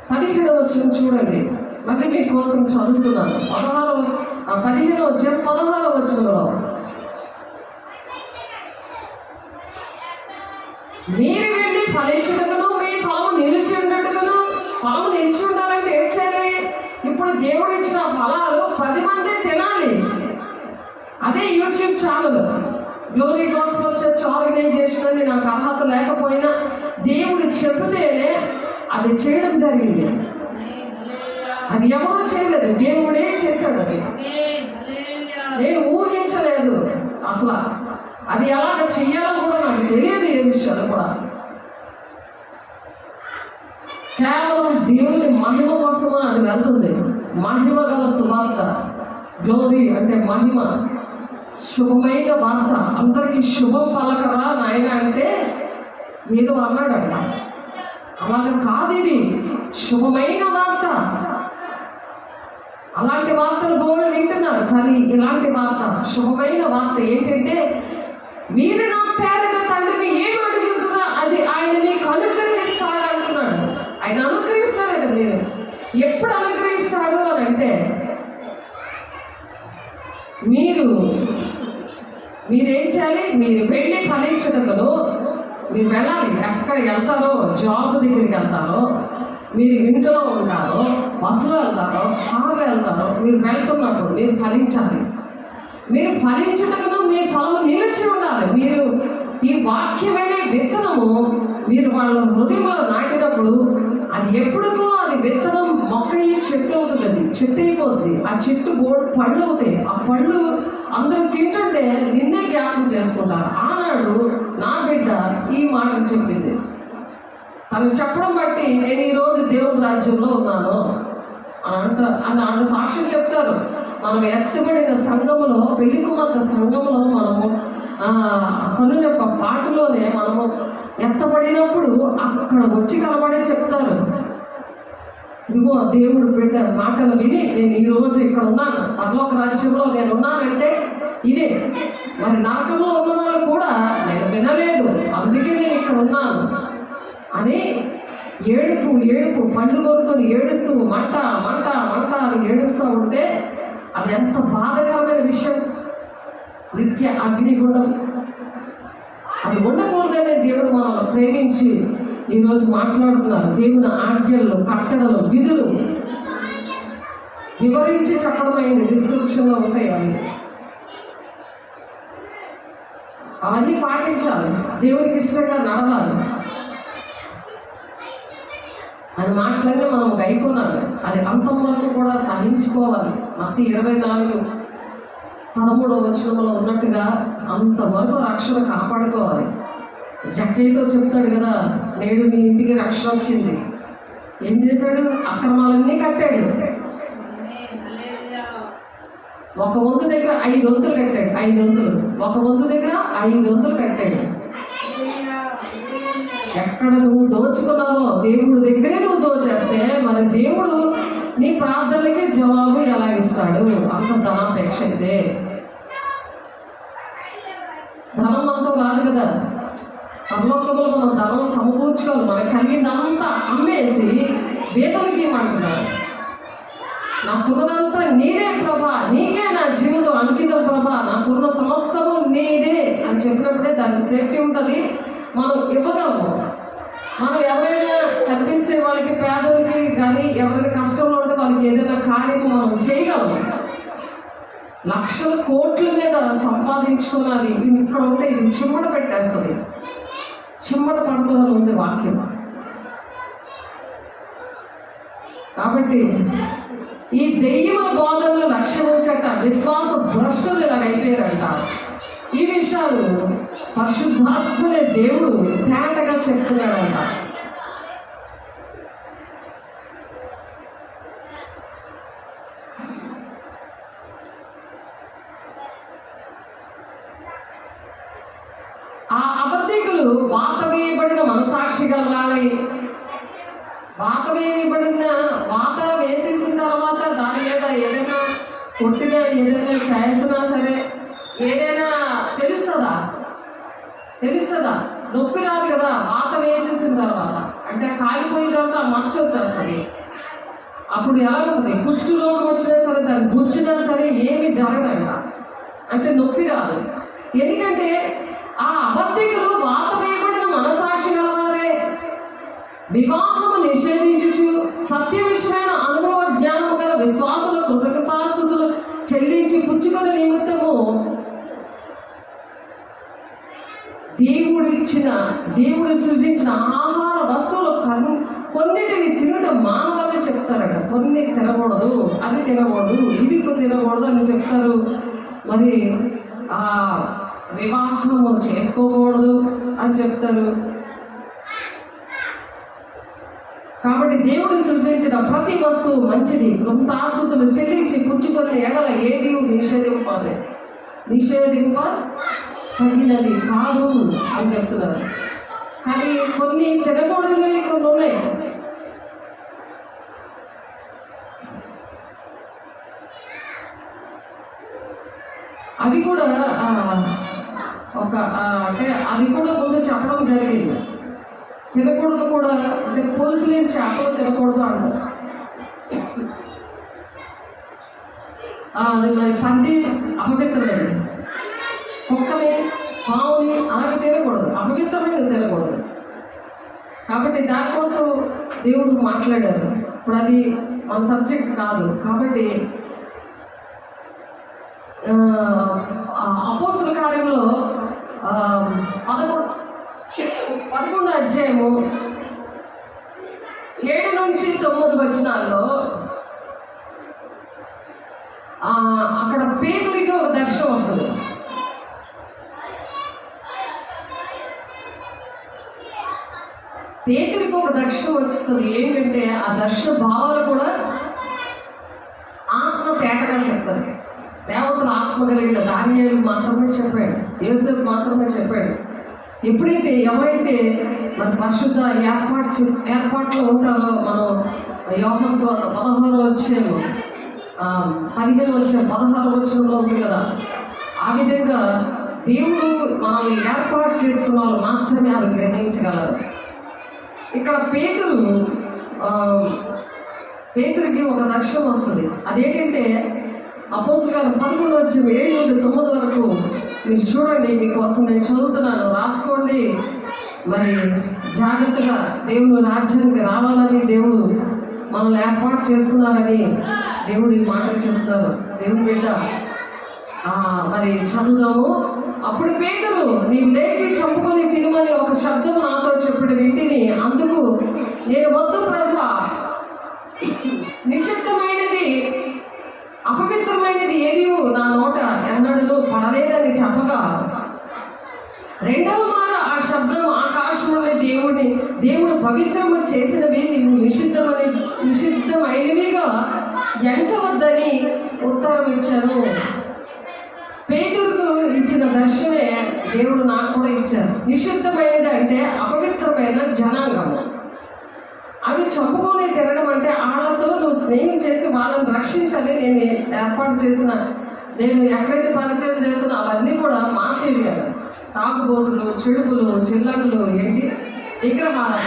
17వ వచనం చూడండి, మళ్ళీ మీకోసం చదువుతున్నాను. 15వ అధ్యాయం 16వ వచనంలో, మీరు వెళ్ళి ఫలించుటకును మీ ఫలము నిలిచి ఉండటకును. ఫలము నిలిచి ఉండాలంటే ఏం చేయాలి? ఇప్పుడు దేవుడు ఇచ్చిన ఫలాలు 10 మంది తినాలి. అదే YouTube channel. Glory Gospel Church Organization అని నాకు అర్హత లేకపోయినా దేవుడు చెబితేనే అది చేయడం జరిగింది. అది ఎవరూ చేయలేదు, దేవుడే చేశాడు. అది నేను ఊహించలేదు అసలు. అది ఎలాగ చెయ్యాలో కూడా నాకు తెలియదు, ఏ విషయాలు కూడా. కేవలం దేవుని మహిమ కోసమా అది వెళ్తుంది. మహిమ గల సువార్త, గ్లోరీ అంటే మహిమ, శుభమైన వార్త. అందరికీ శుభం పలకరా నాయన అంటే ఏదో అన్నాడంట. అలాగ కాదు, ఇది శుభమైన వార్త. అలాంటి వార్తలు బోర్డు వింటున్నారు, కానీ ఇలాంటి వార్త, శుభమైన వార్త ఏంటంటే, మీరు నా పేరుగా తండ్రిని ఏమి అడుగుతుందో అది ఆయన మీకు అనుగ్రహిస్తాడు అంటున్నాడు. ఆయన అనుగ్రహిస్తాడట. మీరు ఎప్పుడు అనుగ్రహిస్తాడు అని అంటే, మీరేం చేయాలి? మీరు వెళ్ళి ఫలించటంలో మీరు వెళ్ళాలి. ఎక్కడ వెళ్తారో, జాబ్ దగ్గరికి వెళ్తారో, మీరు ఇంట్లో ఉంటారో, బస్సులో వెళ్తారో, కార్లో వెళ్తారో, మీరు వెళ్తున్నప్పుడు మీరు ఫలించాలి. మీరు ఫలించటంలో మీ ఫలము నిలిచి ఉండాలి. మీరు ఈ వాక్యమైన విత్తనము మీరు వాళ్ళ హృదయంలో నాటినప్పుడు అది ఎప్పుడుకో అది విత్తనం మొక్క చెట్టు అవుతుంది. అది చెట్టు అయిపోతుంది. ఆ చెట్టు పళ్ళు అవుతాయి. ఆ పళ్ళు అందరూ తింటుంటే నిన్నే జ్ఞాపకం చేసుకుంటారు. ఆనాడు నా బిడ్డ ఈ మాట చెప్పింది. తను చెప్పడం బట్టి నేను ఈరోజు దేవుని రాజ్యంలో ఉన్నాను అని ఆయన సాక్ష్యం చెప్తారు. మనం ఎత్తబడిన సంఘములో, పెళ్లి కుమార్తె సంఘములో మనము కనుల యొక్క పాటలోనే మనము ఎత్తబడినప్పుడు అక్కడ వచ్చి కనబడే చెప్తారు, ఇదిగో దేవుడు బిడ్డ మాటలు విని నేను ఈరోజు ఇక్కడ ఉన్నాను, పరలోక రాజ్యంలో నేను ఉన్నానంటే ఇదే. మరి నరకంలో ఉన్న వాళ్ళు కూడా నేను వినలేదు, అందుకే నేను ఇక్కడ ఉన్నాను అని ఏడుపు పండ్లు కోరుకొని ఏడుస్తూ మంట అని ఏడుస్తూ ఉంటే అది ఎంత బాధకరమైన విషయం. నిత్య అగ్నిగుండం అది ఉండకూడదనే దేవుడు మనల్ని ప్రేమించి ఈరోజు మాట్లాడుతున్నారు. దేవుని ఆజ్ఞలు, కట్టడలు, విధులు వివరించి చెప్పడం అయింది. డిస్క్రిప్షన్లో ఉంటాయి అవన్నీ పాటించాలి. దేవునికి ఇష్టంగా నడవాలి. అది మాటలన్నీ మనం గైకొనాలి. అది అంతం వరకు కూడా సహించుకోవాలి. మత్తయి 24:13 వచనంలో ఉన్నట్టుగా అంతవరకు రక్షణ కాపాడుకోవాలి. జక్కయ్యతో చెప్తాడు కదా, నేడు నీ ఇంటికి రక్షణ వచ్చింది. ఏం చేశాడు? అక్రమాలన్నీ కట్టాడు. ఒక వంతు దగ్గర 5 వంతులు కట్టాడు. 5 వంతులు ఒక వంతు దగ్గర 5 వంతులు కట్టాడు. ఎక్కడ నువ్వు దోచుకున్నావో దేవుడు దగ్గరే నువ్వు దోచేస్తే మరి దేవుడు నీ ప్రార్థనలకి జవాబు ఎలా ఇస్తాడు? అంత ధనాపేక్ష ఇదే. ధనం అంతా రాదు కదా. పరలోకంలో మనం ధనం సమకూర్చుకోవాలి. మనకు కలిగిందంతా అమ్మేసి వేదనకి ఇవ్వమంటున్నారు. నాకున్నదంతా నీదే ప్రభా, నీకే నా జీవితం అంకితం ప్రభా, నాకున్న సమస్తము నీదే అని చెప్పినప్పుడే దానికి సేఫ్టీ ఉంటుంది. మనం ఇవ్వగలము. మనం ఎవరైనా కనిపిస్తే వాళ్ళకి, పేదలకి కానీ ఎవరైనా కష్టంలో ఉంటే వాళ్ళకి ఏదైనా కార్యము మనం చేయగలము. లక్షల కోట్ల మీద సంపాదించుకున్నది ఇక్కడ ఉంటే ఇది చిమ్మట పెట్టేస్తుంది. చిమ్మట పడుతుందని ఉంది వాక్యం. కాబట్టి ఈ దెయ్యముల బోధనలు లక్ష్యం వచ్చాక విశ్వాస భ్రష్టులు ఇలా అయిపోయారంట. ఈ విషయాలు పరిశుద్ధాత్ముడే దేవుడు తేటగా చెప్తున్నాడంట. ఆ అబద్ధికులు వాత వేయ కలగాలి. వాత వేసేసిన తర్వాత దాని మీద ఏదైనా కొట్టినా ఏదైనా చేసినా సరే ఏదైనా తెలుస్తుందా? నొప్పి రాదు కదా. వాత వేసేసిన తర్వాత అంటే కాలిపోయిన తర్వాత ఆ మచ్చ వచ్చేస్తుంది. అప్పుడు ఎలా ఉంటుంది? కుష్ఠరోగం వచ్చినా సరే దాన్ని గుచ్చినా సరే ఏమి జరగదంట, అంటే నొప్పి రాదు. ఎందుకంటే ఆ అబద్ధికులు వాత వేయబడిన మనసాక్షి గలవారే, వివాహము నిషేధించుచు సత్య విషయమైన అనుభవ జ్ఞానము గల విశ్వాసుల కృతజ్ఞతాస్తుతులు చెల్లించి పుచ్చుకొని నిమిత్తము దేవుడు సృజించిన ఆహార వస్తువులు కొన్నిటిని తినడం మానవాళ్ళే చెప్తారట. కొన్ని తినకూడదు, అది తినకూడదు, ఇది తినకూడదు అని చెప్తారు. మరి ఆ వివాహము చేసుకోకూడదు అని చెప్తారు. కాబట్టి దేవుడు సృజించిన ప్రతి వస్తువు మంచిది, కృతాస్తుతులు చెల్లించి పుచ్చుకొని ఎడల ఏది నిషేధింపదగినది కాదు అని చెప్తున్నారు. కానీ కొన్ని తినకూడదు కొన్ని ఉన్నాయి. అవి కూడా అంటే అది కూడా ముందు చెప్పడం జరిగింది. తినకూడదు కూడా, అంటే పులుసు లేని చేపలు తినకూడదు అంటారు. అది మరి పంది అపవిత్రమైనది, కుక్కని పావుని అలాగే తినకూడదు, అపవిత్రమైనది తినకూడదు. కాబట్టి దానికోసం దేవుడు మాట్లాడారు. ఇప్పుడు అది మన సబ్జెక్ట్ కాదు. కాబట్టి అపోస్తుల కార్యంలో 11వ అధ్యాయము 7 నుంచి 9 వచనాల్లో అక్కడ పేతురికి ఒక దర్శనం వస్తుంది. పేతురికి ఒక దర్శనం వస్తుంది. ఏంటంటే ఆ దర్శన భావాలు కూడా ఆత్మ తేటగా చెప్తారు. దేవతల ఆత్మ కలిగిన దానియేలు మాత్రమే చెప్పాడు, యోసేపు మాత్రమే చెప్పాడు. ఎప్పుడైతే ఎవరైతే మన పరిశుద్ధ ఏర్పాట్లో ఉంటారో, మనం యోహాను సువార్త 16వ అధ్యాయం 16వ వచనంలో ఉంది కదా, ఆ విధంగా దేవుడు మనల్ని ఏర్పాటు చేస్తున్న వాళ్ళు మాత్రమే అవి గ్రహించగలరు. ఇక్కడ పేతురికి ఒక దర్శనం వస్తుంది. అదేంటంటే అపోస్తలుల కార్యం 11వ అధ్యాయం 7 నుండి 9 వరకు మీరు చూడండి. మీకోసం నేను చదువుతున్నాను, రాసుకోండి. మరి జాగ్రత్తగా దేవుడు రాజ్యానికి రావాలని దేవుడు మనల్ని ఏర్పాటు చేసుకున్నారని దేవుడు ఈ మాటలు చెప్తారు. దేవుని బిడ్డ మరి చదువుదాము. అప్పుడు పేతురు, నీవు లేచి చంపుకొని తినమని ఒక శబ్దం నాతో చెప్పిన వింటిని. అందుకు నేను వద్దు ప్రభువా, నిషిద్ధమైనది అపవిత్రమైనది ఏది నా నోట ఎన్నడూ పడలేదని చెప్పగా, రెండవ మాట ఆ శబ్దం ఆకాశంలో దేవుడు పవిత్రము చేసినవి నీవు నిషిద్ధమైనవిగా ఎంచవద్దని ఉత్తరం ఇచ్చాను. పేతురుకు ఇచ్చిన దర్శనమే దేవుడు నాకు కూడా ఇచ్చారు. నిషిద్ధమైనది అంటే అపవిత్రమైన జనాంగము. అవి చంపుకొని తినడం అంటే వాళ్ళతో నువ్వు స్నేహం చేసి వాళ్ళని రక్షించాలి. నేను ఏర్పాటు చేసిన, నేను ఎక్కడైతే పరిచయం చేస్తున్నా అవన్నీ కూడా మాస్ ఏరియాలు, తాగుబోతులు, చెడుపులు, చిల్లకులు, విగ్రహాలు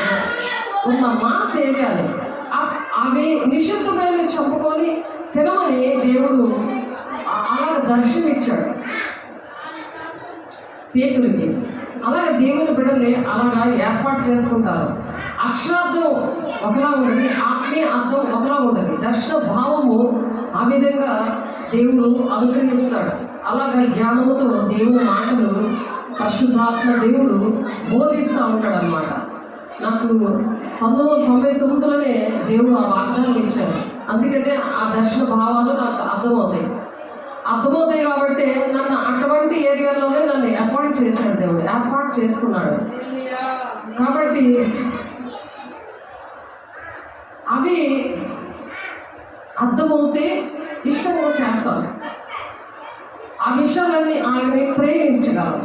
ఉన్న మాస్ ఏరియాలు. అవి నిషిద్ధమైన చంపుకొని తినమని దేవుడు అలాగ దర్శనమిచ్చాడు పేతురికి. అలాగే దేవుని బిడ్డల్ని అలాగా ఏర్పాటు చేసుకుంటారు. అక్షరార్థం ఒకలా ఉండదు, ఆత్మీయ అర్థం ఒకలా ఉండదు. దర్శన భావము ఆ విధంగా దేవుడు అనుగ్రహిస్తాడు. అలాగా జ్ఞానముతో దేవుని మాటలు పరిశుద్ధాత్మ దేవుడు బోధిస్తూ ఉంటాడు అన్నమాట. నాకు 1999లోనే దేవుడు ఆ వాగ్దానం ఇచ్చాడు. అందుకనే ఆ దర్శన భావాలు నాకు అర్థమవుతాయి కాబట్టి నన్ను అటువంటి ఏరియాలోనే నన్ను ఏర్పాటు చేశాడు దేవుడు, ఏర్పాటు చేసుకున్నాడు. కాబట్టి అవి అర్థమవుతే ఇష్టంగా చేస్తాను. ఆ విషయాలన్నీ ఆయనని ప్రేమించగలరు.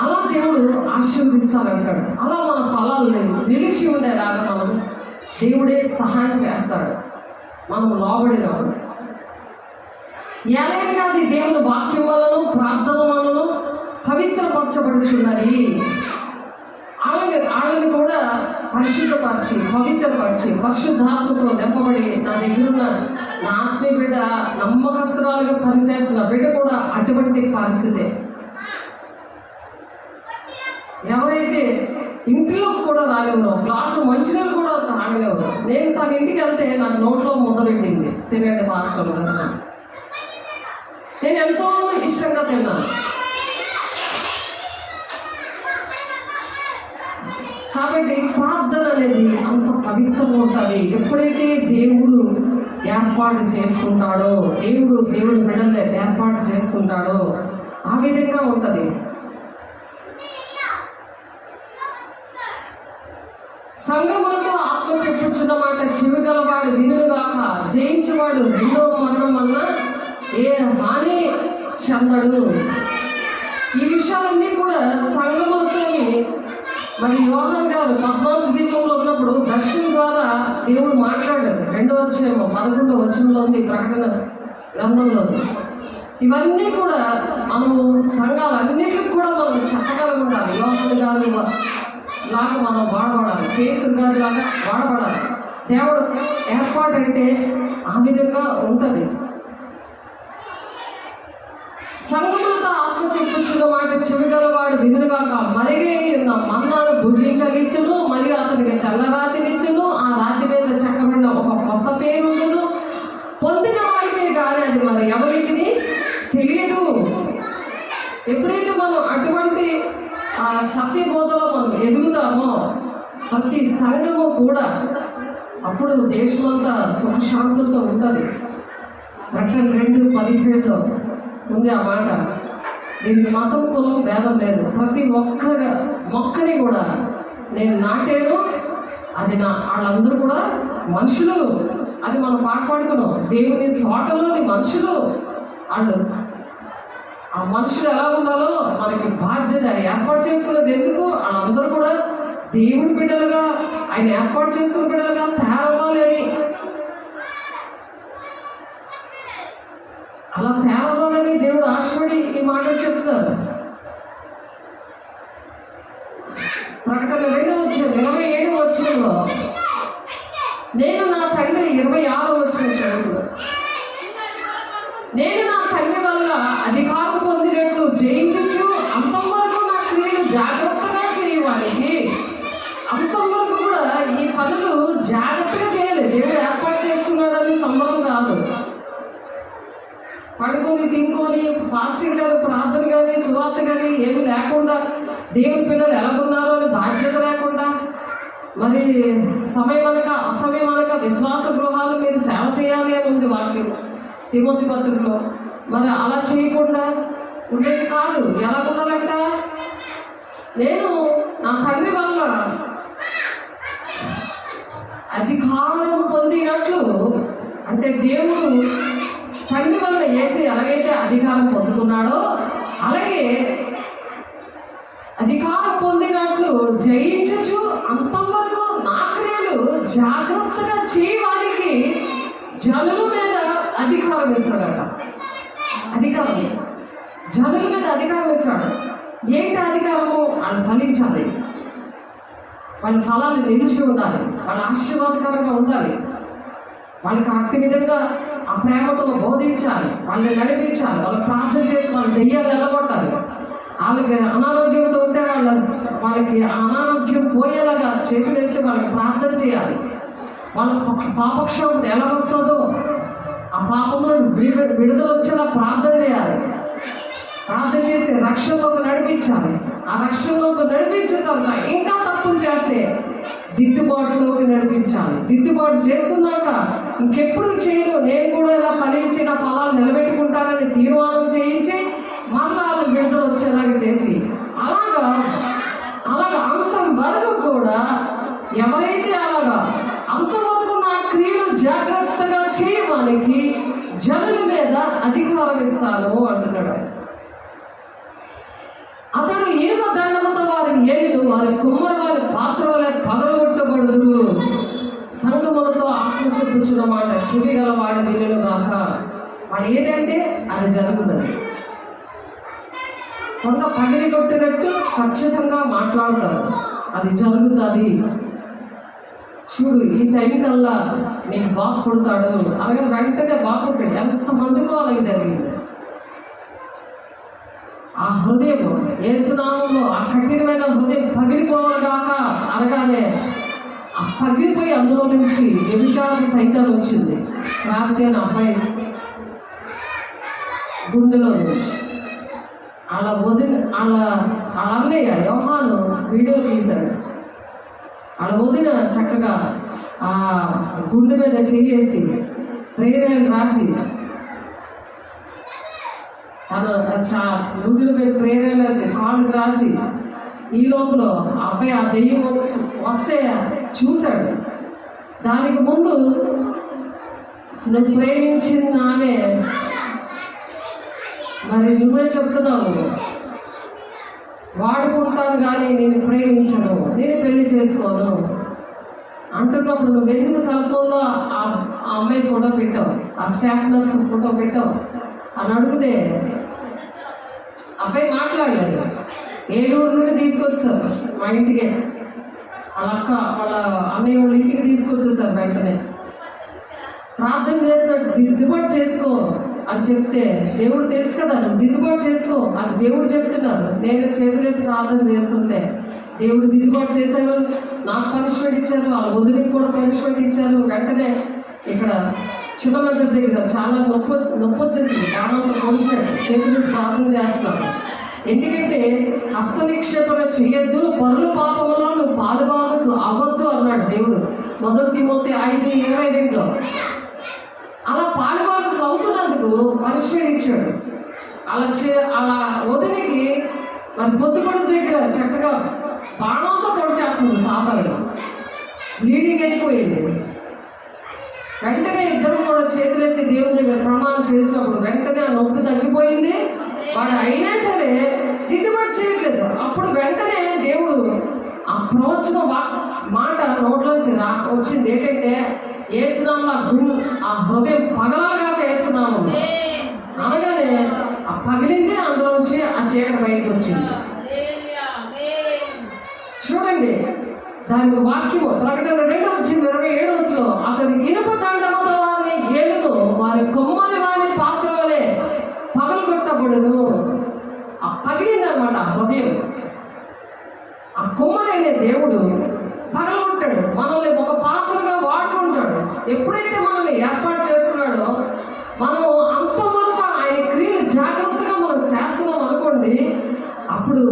అలా దేవుడు ఆశీర్వదిస్తానంటాడు. అలా మన ఫలాలు నిలిచి ఉండేలాగా మనం దేవుడే సహాయం చేస్తాడు మనం లోబడినప్పుడు. ఎలాగైనా అది దేవుని వాక్యం వలన ప్రార్థన వలన పవిత్రపరచబడుచున్నది. వాళ్ళని కూడా పరిశుద్ధపరిచి పవిత్రపరిచి పరిశుద్ధాత్మతో నింపబడి నా దగ్గరున్న నా ఆత్మీయ బిడ్డ నమ్మకస్తురాలుగా పనిచేస్తున్న బిడ్డ కూడా అటువంటి పరిస్థితే. ఎవరైతే ఇంట్లో కూడా రాలేవరో గ్లాసు మంచినీళ్ళు కూడా తాగలేవరు. నేను తన ఇంటికి వెళ్తే నాకు నోట్లో ముద్ద పెట్టింది తినండి మాస్టర్ గారు. నేను ఎంతో ఇష్టంగా తిన్నాను. కాబట్టి ప్రార్థన అనేది అంత పవిత్రంగా ఉంటుంది. ఎప్పుడైతే దేవుడు ఏర్పాటు చేసుకుంటాడో, దేవుడి బిడ్డలు ఏర్పాటు చేసుకుంటాడో ఆ విధంగా ఉంటుంది. సంగములతో ఆత్మ చెప్పుచున్న మాట చెవిగలవాడు వినుగాక, జయించేవాడు రెండో మరణం వల్ల ఏ హాని చెందడు. ఈ విషయాలన్నీ కూడా సంగములతో మరి యోహాన్ గారు పద్మాసు దీపంలో ఉన్నప్పుడు దర్శనం ద్వారా దేవుడు మాట్లాడాడు. 2వ వచనంలో ఉంది ప్రకటన గ్రంథంలో. ఇవన్నీ కూడా మనము సంఘాలన్నిటికి కూడా మనం చెప్పగలుగుతాం. యోహాన్ గారు లాగా మనం వాడబడాలి, పేతురు గారి లాగా వాడబడాలి. దేవుడు ఏర్పాటంటే ఆ విధంగా ఉంటుంది. సంగములతో ఆత్మ చెప్పుచున్న మాట చెవిగలవాడు వినుగాక, మరిగే మన్నాను భుజించగెత్తును, మరియు అతనికి తెల్లరాతి నెత్తును, ఆ రాతి మీద చెక్కబడిన ఒక కొత్త పేరును పొందిన వారికే కానీ అది మరి ఎవరికి తెలియదు. ఎప్పుడైతే మనం అటువంటి ఆ సత్యబోధలో మనం ఎదుగుతామో ప్రతి సంఘము కూడా అప్పుడు దేశమంతా సుఖశాంతులతో ఉంటుంది. ప్రకటన 2:17 ఉంది ఆ మాట. దీనికి మతం కులం భేదం లేదు. ప్రతి మొక్కని కూడా నేను నాటేను, అది వాళ్ళందరూ కూడా మనుషులు. అది మనం పాడుకున్నాం. దేవుని తోటలోని మనుషులు వాళ్ళు. ఆ మనుషులు ఎలా ఉండాలో మనకి బాధ్యత ఏర్పాటు చేసుకున్నది. ఎందుకు? వాళ్ళందరూ కూడా దేవుడి బిడ్డలుగా, ఆయన ఏర్పాటు చేసుకున్న బిడ్డలుగా తయారవ్వాలని. అలా తయారవ్వాలని దేవుడు ఆశపడి ఈ మాట చెప్తారు. ప్రకటన 2:27 నేను నా తండ్రి 26 చదువు నేను నా తండ్రి వల్ల అధికారం పొందినట్లు జయించచ్చు, అంతం వరకు నా క్రియలు జాగ్రత్తగా చేయడానికి. అంతం వరకు కూడా ఈ పనులు జాగ్రత్తగా చేయాలి. దేవుడు ఏర్పాటు చేసుకున్నాడని సంబరం కాదు. పడుకొని తినుకొని ఫాస్టింగ్ కానీ ప్రార్థన కానీ సువార్త కానీ ఏమి లేకుండా దేవుని పిల్లలు ఎలాగున్నారో అని బాధ్యత లేకుండా మరి సమయం అనక అసమయం అనక విశ్వాస గృహాలు మీరు సేవ చేయాలి అని ఉంది వాక్యం తిమోతి పత్రికలో. మరి అలా చేయకుండా ఉండేది కాదు. ఎలా ఉండాలంట? నేను నా తండ్రి వల్ల అధికారం పొందినట్లు, అంటే దేవుడు తండ్రి వల్ల వేసి ఎలాగైతే అధికారం పొందుతున్నాడో అలాగే అధికారం పొందినట్లు జయించచ్చు, అంతం వరకు నా క్రియలు జాగ్రత్తగా చేయడానికి జనుల మీద అధికారం ఇస్తాడట. అధికారం జనుల మీద అధికారం ఇస్తాడు. ఏంటి అధికారము? వాళ్ళు ఫలించాలి, వాళ్ళ ఫలాన్ని నిలిచి ఉండాలి, వాళ్ళ ఆశీర్వాదకరంగా ఉండాలి, వాళ్ళకి అట్టి విధంగా ఆ ప్రేమతో బోధించాలి, వాళ్ళని నడిపించాలి, వాళ్ళు ప్రార్థన చేసి వాళ్ళ దెయ్యాలు నిలబొట్టాలి. వాళ్ళకి అనారోగ్యంతో ఉంటే వాళ్ళకి అనారోగ్యం పోయేలాగా చేతులు వేసి వాళ్ళకి ప్రార్థన చేయాలి. వాళ్ళ పాపక్షోభం ఎలా వస్తుందో ఆ పాపంలో విడుదల వచ్చేలా ప్రార్థన చేయాలి. ప్రార్థన చేసి రక్షణలోకి నడిపించాలి. ఆ రక్షణలోకి నడిపించిన తర్వాత ఇంకా తప్పులు చేస్తే దిద్దుబాటులోకి నడిపించాలి. దిద్దుబాటు చేసుకున్నాక ఇంకెప్పుడు చేయను, నేను కూడా ఇలా ఫలించి నా ఫలాలు నిలబెట్టుకుంటానని తీర్మానం చేయించి మళ్ళా వాళ్ళకి విడుదల వచ్చేలాగా చేసి అలాగా అంతం వరకు కూడా ఎవరైతే అంతవరకు నా క్రియలు జాగ్రత్తగా చేయడానికి జనుల మీద అధికారం ఇస్తాను అంటున్నాడు. అతడు ఇనుప దండముతో వారిని ఏలిను, వారి కుమ్మరి వారి పాత్ర చెవి గల వాడు వినును గాక. వాడు ఏదంటే అది జరుగుతుంది. కొండ పగిలి కొట్టినట్టు ఖచ్చితంగా మాట్లాడతారు, అది జరుగుతుంది. చూడు ఈ టైం కల్లా నీకు బాగా పుడతాడు అలాగే వెంటనే బాగా పుట్టాడు. ఎంతమందికో అలాగే జరిగింది. ఆ హృదయం యేసునామంలో ఆ కఠినమైన హృదయం పగిలిపోవాలిగాక అనగానే ఆ పగిలిపోయి అందులో నుంచి వ్యభిచార సైతం వచ్చింది. రాకపోయిన అబ్బాయి గుండెలో నుంచి అలా అలా అన్నయ్య యోహాను వీడియో తీశాడు. అలా వదిన చక్కగా ఆ గుండె మీద చేసి ప్రేరణ రాసి నుదుల మీద ప్రేరణ రాసి కాళ్ళు రాసి ఈ లోపల అబ్బాయి ఆ దెయ్యం వస్తే చూశాడు. దానికి ముందు నువ్వు ప్రేమించిన ఆమె మరి నువ్వే చెప్తున్నావు వాడుకుంటాను కానీ నేను ప్రేమించను, నేను పెళ్లి చేసుకోను అంటున్నప్పుడు నువ్వు ఎందుకు సెల్ ఫోన్లో ఆ అమ్మాయి ఫోటో పెట్టావు, ఆ స్టాఫ్ నర్స్ ఫోటో పెట్టావు అని అడిగితే అబ్బాయి మాట్లాడలేదు. ఏలూరు నుండి తీసుకొచ్చారు మా ఇంటికే, వాళ్ళ అక్క వాళ్ళ అన్నయ్య వాళ్ళ ఇంటికి తీసుకొచ్చేసారు. వెంటనే ప్రార్థన చేస్తాడు, దిద్దుబాటు చేసుకో అని చెప్తే దేవుడు తెలుసు కదా, దిద్దుబాటు చేసుకో అని దేవుడు చెప్తున్నారు. నేను చేతులేసి ప్రార్థన చేస్తుంటే దేవుడు దిద్దుబాటు చేశారు, నాకు పనిష్మెంట్ ఇచ్చారు, వాళ్ళ వదిలికి కూడా పనిష్మెంట్ ఇచ్చారు. వెంటనే ఇక్కడ చిన్నమంట దగ్గర చాలా నొప్పి వచ్చేసింది. ప్రాణంతో పనిష్మెంట్ చేతులేసి ప్రార్థన చేస్తున్నాను. ఎందుకంటే హస్త నిక్షేపణ చెయ్యొద్దు, పరుల పాపంలో నువ్వు పాలుభాగస్తులు అవ్వద్దు అన్నాడు దేవుడు. 1 తిమోతి 5:22 అలా పాలుభాగస్తులు అవుతున్నందుకు పనిష్మెంట్ ఇచ్చాడు. అలా వదిలికి మరి పొద్దుపొడి దగ్గర చక్కగా బాణంతో పొడి చేస్తుంది సాతాను, బ్లీడింగ్ అయిపోయింది. వెంటనే ఇద్దరు కూడా చేతులెత్తి దేవుని దగ్గర ప్రమాణం చేసినప్పుడు వెంటనే ఆ నొప్పి తగ్గిపోయింది. వాడు అయినా సరే దిద్దుబాటు చేయట్లేదు. అప్పుడు వెంటనే దేవుడు ఆ ప్రవచన మాట నోట్లోంచి వచ్చింది. ఏంటంటే యేసునామములో ఆ హృదయం పగలగా వేస్తున్నాము అనగానే ఆ పగిలింది, అందులోంచి ఆ చీకటి బయటకు వచ్చింది. చూడండి దానికి వాక్యము ప్రకటన 2:27 అతని ఇనుప దండముతో వారిని ఏలును, వారి కొమ్మని వారి పాత్ర వలె పగలు కొట్టబడును. ఆ పగిలింది అనమాట హృదయం. ఆ కొమ్మలనే దేవుడు పగలగొట్టాడు, మనల్ని ఒక పాత్రగా వాడుకుంటాడు. ఎప్పుడైతే మనల్ని ఏర్పాటు చేసుకున్నాడో మనము అంతవరకు ఆయన క్రియలు జాగ్రత్తగా మనం చేస్తున్నాం అనుకోండి, అప్పుడు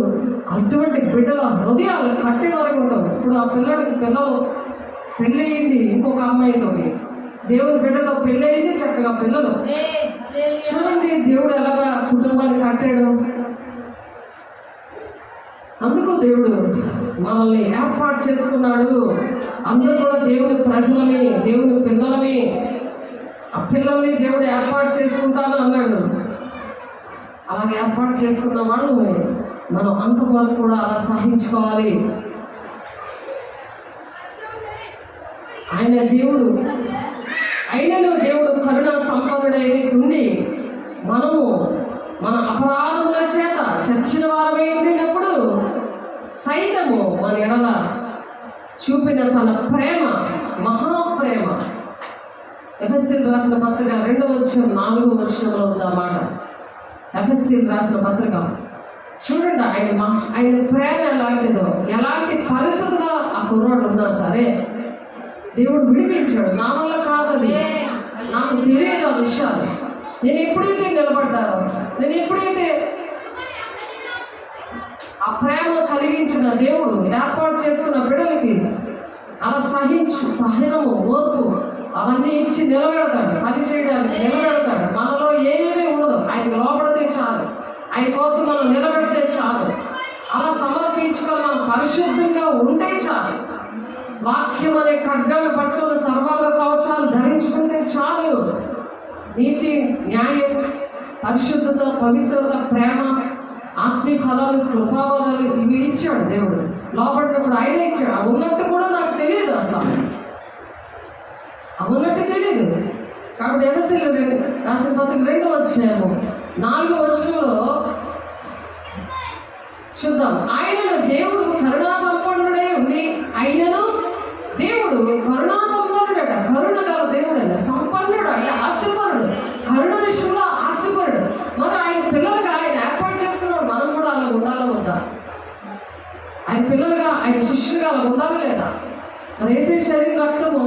అటువంటి బిడ్డల హృదయాలు కట్టే వరకు ఉంటాం. ఇప్పుడు ఆ పిల్లలు పెళ్ళి అయింది ఇంకొక అమ్మాయితో, దేవుని బిడ్డతో పెళ్ళి అయింది, చక్కగా పిల్లలు. చూడండి దేవుడు ఎలాగా కుటుంబాన్ని కట్టాడు. అందుకు దేవుడు మనల్ని ఏర్పాటు చేసుకున్నాడు. అందరూ కూడా దేవుని ప్రజలమే, దేవుని పిల్లలమే. ఆ పిల్లల్ని దేవుడు ఏర్పాటు చేసుకుంటాను అన్నాడు. అలాగే ఏర్పాటు చేసుకున్న వాళ్ళు మనం అంతవరకు కూడా అలా సహించుకోవాలి. ఆయన దేవుడు అయినను దేవుడు కరుణా సంపన్నుడై ఉండి మనము మన అపరాధముల చేత చచ్చిన వారమై ఉండినప్పుడు సైతము మన ఎడల చూపిన తన ప్రేమ, మహాప్రేమ. ఎఫెసీయులకు రాసిన పత్రిక 2:4 ఉందన్నమాట. ఎఫెసీయులకు రాసిన పత్రిక చూడండి, ఆయన ప్రేమ ఎలాంటిదో, ఎలాంటి పరిస్థితుల్లో ఆ కుర్రాడు ఉన్నా సరే దేవుడు విడిపించాడు. నా వల్ల కాదని నాకు తెలియదు ఆ విషయాలు. నేను ఎప్పుడైతే నిలబడ్డానో, నేను ఎప్పుడైతే ఆ ప్రేమ కలిగించిన దేవుడు ఏర్పాటు చేసుకున్న బిడ్డలకి అలా సహనము, ఓర్పు అవన్నీ ఇచ్చి నిలబెడతాడు, పని చేయడానికి నిలబెడతాడు. మనలో ఏమీ ఉండదు, ఆయన లోపడితే చాలు, ఆయన కోసం మనం నిలబెడితే చాలు, అలా సమర్పించుకొని మనం పరిశుద్ధంగా ఉంటే చాలు. వాక్యం అనే ఖడ్గాలు పట్టుకుని సర్వాంగ కవచాలు ధరించుకుంటే చాలు. నీతి, న్యాయం, పరిశుద్ధత, పవిత్రత, ప్రేమ, ఆత్మీయ ఫలాలు, కృపావరాలు ఇవి ఇచ్చాడు దేవుడు. లోపడినప్పుడు ఆయన ఇచ్చాడు. ఉన్నట్టు కూడా నాకు తెలియదు, అసలు ఉన్నట్టు తెలియదు. కాబట్టి ఎఫెసీయులు రాసిన పత్రిక 2వ అధ్యాయము 4వ వచనంలో చూద్దాం. ఆయనను దేవుడు కరుణా సంపన్నుడై ఉండి, ఆయనను దేవుడు కరుణా సంపన్నుడట. కరుణ గల దేవుడు అండి, సంపన్నుడు అంటే ఆస్తిపరుడు, కరుణ విషయంలో ఆస్తిపరుడు. మరి ఆయన పిల్లలుగా ఆయన ఏర్పాటు చేసుకున్నాడు. మనం కూడా అలా ఉండాలా వద్దా? ఆయన పిల్లలుగా, ఆయన శిష్యులుగా అలా ఉండాలా లేదా? మరి యేసు శరీరం రక్తము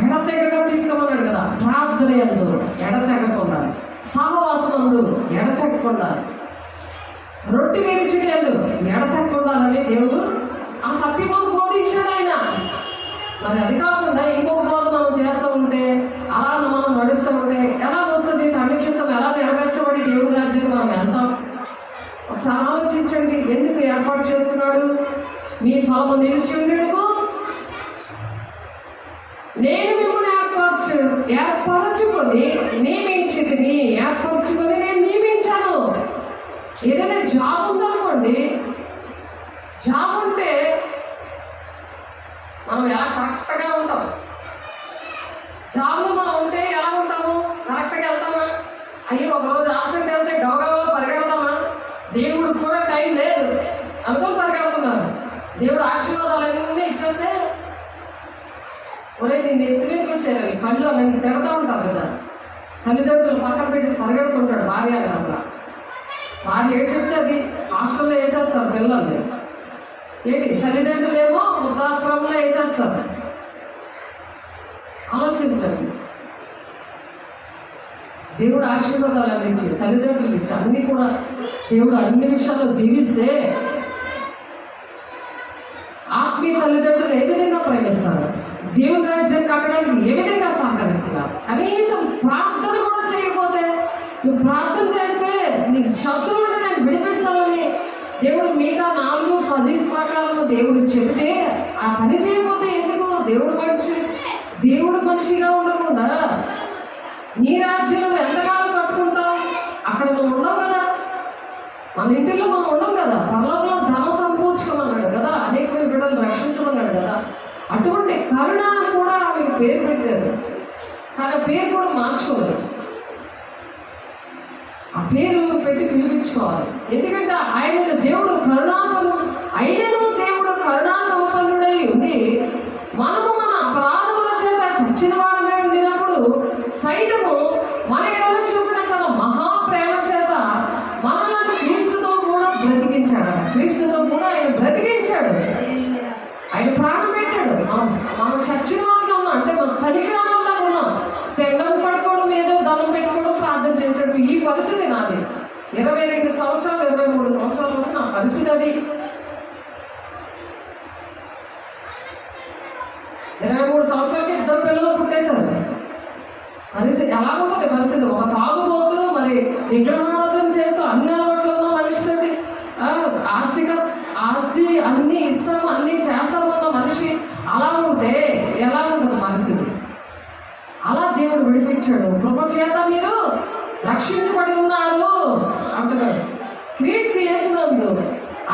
ఎడతెగగా తీసుకోమన్నాడు కదా. ప్రార్థన యందు ఎడతెగకుండా, సహవాసమందు ఎడతెగకుండా, రొట్టె వేయించడం యందు ఎడతెగకుండాలని దేవుడు ఆ సత్యబోధ బోధించాడు ఆయన. మరి అది కాకుండా ఇంకొక బోధ మనం చేస్తూ ఉంటే, అలా మనం నడుస్తూ ఉంటే ఎలా వస్తుంది? తండ్రి చిత్తం ఎలా నెరవేర్చబడి దేవుడి రాజ్యానికి మనం వెళ్తాం? ఒకసారి ఆలోచించండి. ఎందుకు ఏర్పాటు చేసుకున్నాడు? మీ ఫలము నిలిచి ఉండేందుకు నేను మిమ్మల్ని ఏర్పరచుకొని నియమించితిని. ఏర్పరచుకొని నేను నియమించాను. ఏదైనా జాబ్ ఉందనుకోండి, జాబ్ ఉంటే మనం ఎలా కరెక్ట్గా ఉంటాం? జాబ్లో మనం ఉంటే ఎలా ఉంటాము? కరెక్ట్గా వెళ్తామా? అయ్యో ఒకరోజు ఆబ్సెంట్ వెళ్తే గవగవ పరిగెడతామా? దేవుడు కూడా టైం లేదు అనుకుని పరిగెడుతున్నారు. దేవుడు ఆశీర్వాదాలన్నీ ఇచ్చేస్తే, ఒరే నేను ఎత్తి మీదకి వచ్చేయాలి కళ్ళు అని తిడతా ఉంటారు కదా. తల్లిదండ్రులు పక్కన పెట్టి పరిగెడుతుంటాడు భార్య అని. అసలు భార్య ఏడు చెప్తే అది హాస్టల్లో వేసేస్తారు పిల్లల్ని. ఏంటి తల్లిదండ్రులు ఏమో వృద్ధాశ్రమంలో వేసేస్తారు. ఆలోచించండి. దేవుడు ఆశీర్వాదాలు అందించి, తల్లిదండ్రులు ఇచ్చి, అన్నీ కూడా దేవుడు అన్ని విషయాల్లో దీవిస్తే ఆత్మీయ తల్లిదండ్రులు ఏ విధంగా ప్రేమిస్తారు? దేవుని రాజ్యం కట్టడానికి ఏ విధంగా సహకరిస్తున్నారు? కనీసం ప్రార్థన కూడా చేయకపోతే, నువ్వు ప్రార్థన చేస్తే నీ శత్రువుని నేను విడిపిస్తానని దేవుడు మిగతా 4-10 ప్రకారంలో దేవుడు చెబితే ఆ పని చేయకపోతే ఎందుకు? దేవుడు మనిషిగా ఉండకుండా నీ రాజ్యంలో ఎంతకాలం కట్టుకుంటావు? అక్కడ నువ్వు ఉండవు కదా. మన ఇంటిలో మనం ఉండం కదా. పరలోకంలో ధనం సంపూర్చుకోమన్నాడు కదా, అనేక బిడ్డలు రక్షించమన్నాడు కదా. అటువంటి కరుణ అని కూడా ఆమెకు పేరు పెట్టారు. కానీ పేరు కూడా మార్చుకోలేదు. ఆ పేరు పెట్టి పిలిపించుకోవాలి. ఎందుకంటే ఆయన దేవుడు ఆయనను దేవుడు కరుణా సంపన్నుడై ఉండి, మనము మన అపరాధముల చేత చచ్చిన వారమే ఉండినప్పుడు సైతము మన ఎడల చూపిన తన మహాప్రేమ చేత మనలను క్రీస్తుతో కూడా బ్రతికించాడు. క్రీస్తుతో కూడా ఆయన బ్రతికించాడు. ఆయన ప్రాణం పెట్టాడు. మనం చచ్చిన వారిగా ఉన్నాం. అంటే మన పనికిరాకుండా ఉన్నాం. తెల్లం పడుకోవడం, ఏదో దండం పెట్టుకోవడం, ప్రార్థన చేసాడు. ఈ పరిస్థితి నాది. 22 సంవత్సరాలు 23 సంవత్సరాల వరకు నా పరిస్థితి అది. 23 సంవత్సరాలకి 2 పిల్లలు పుట్టేశారు. పరిస్థితి ఎలా ఉంటుంది? పరిస్థితి ఒక తాగుబోతూ, మరి విగ్రహారాధన చేస్తూ, అన్ని అలవాట్లు ఉన్న మనిషితోటి ఆస్తి అన్ని ఇస్తాము, అన్ని చేస్తామన్న మనిషి అలా ఉంటే ఎలా ఉంటుంది పరిస్థితి? అలా దేవుడు విడిపించాడు. కృప చేత మీరు రక్షించబడి ఉన్నారు అంటున్నాడు. క్రీస్తు యేసునందు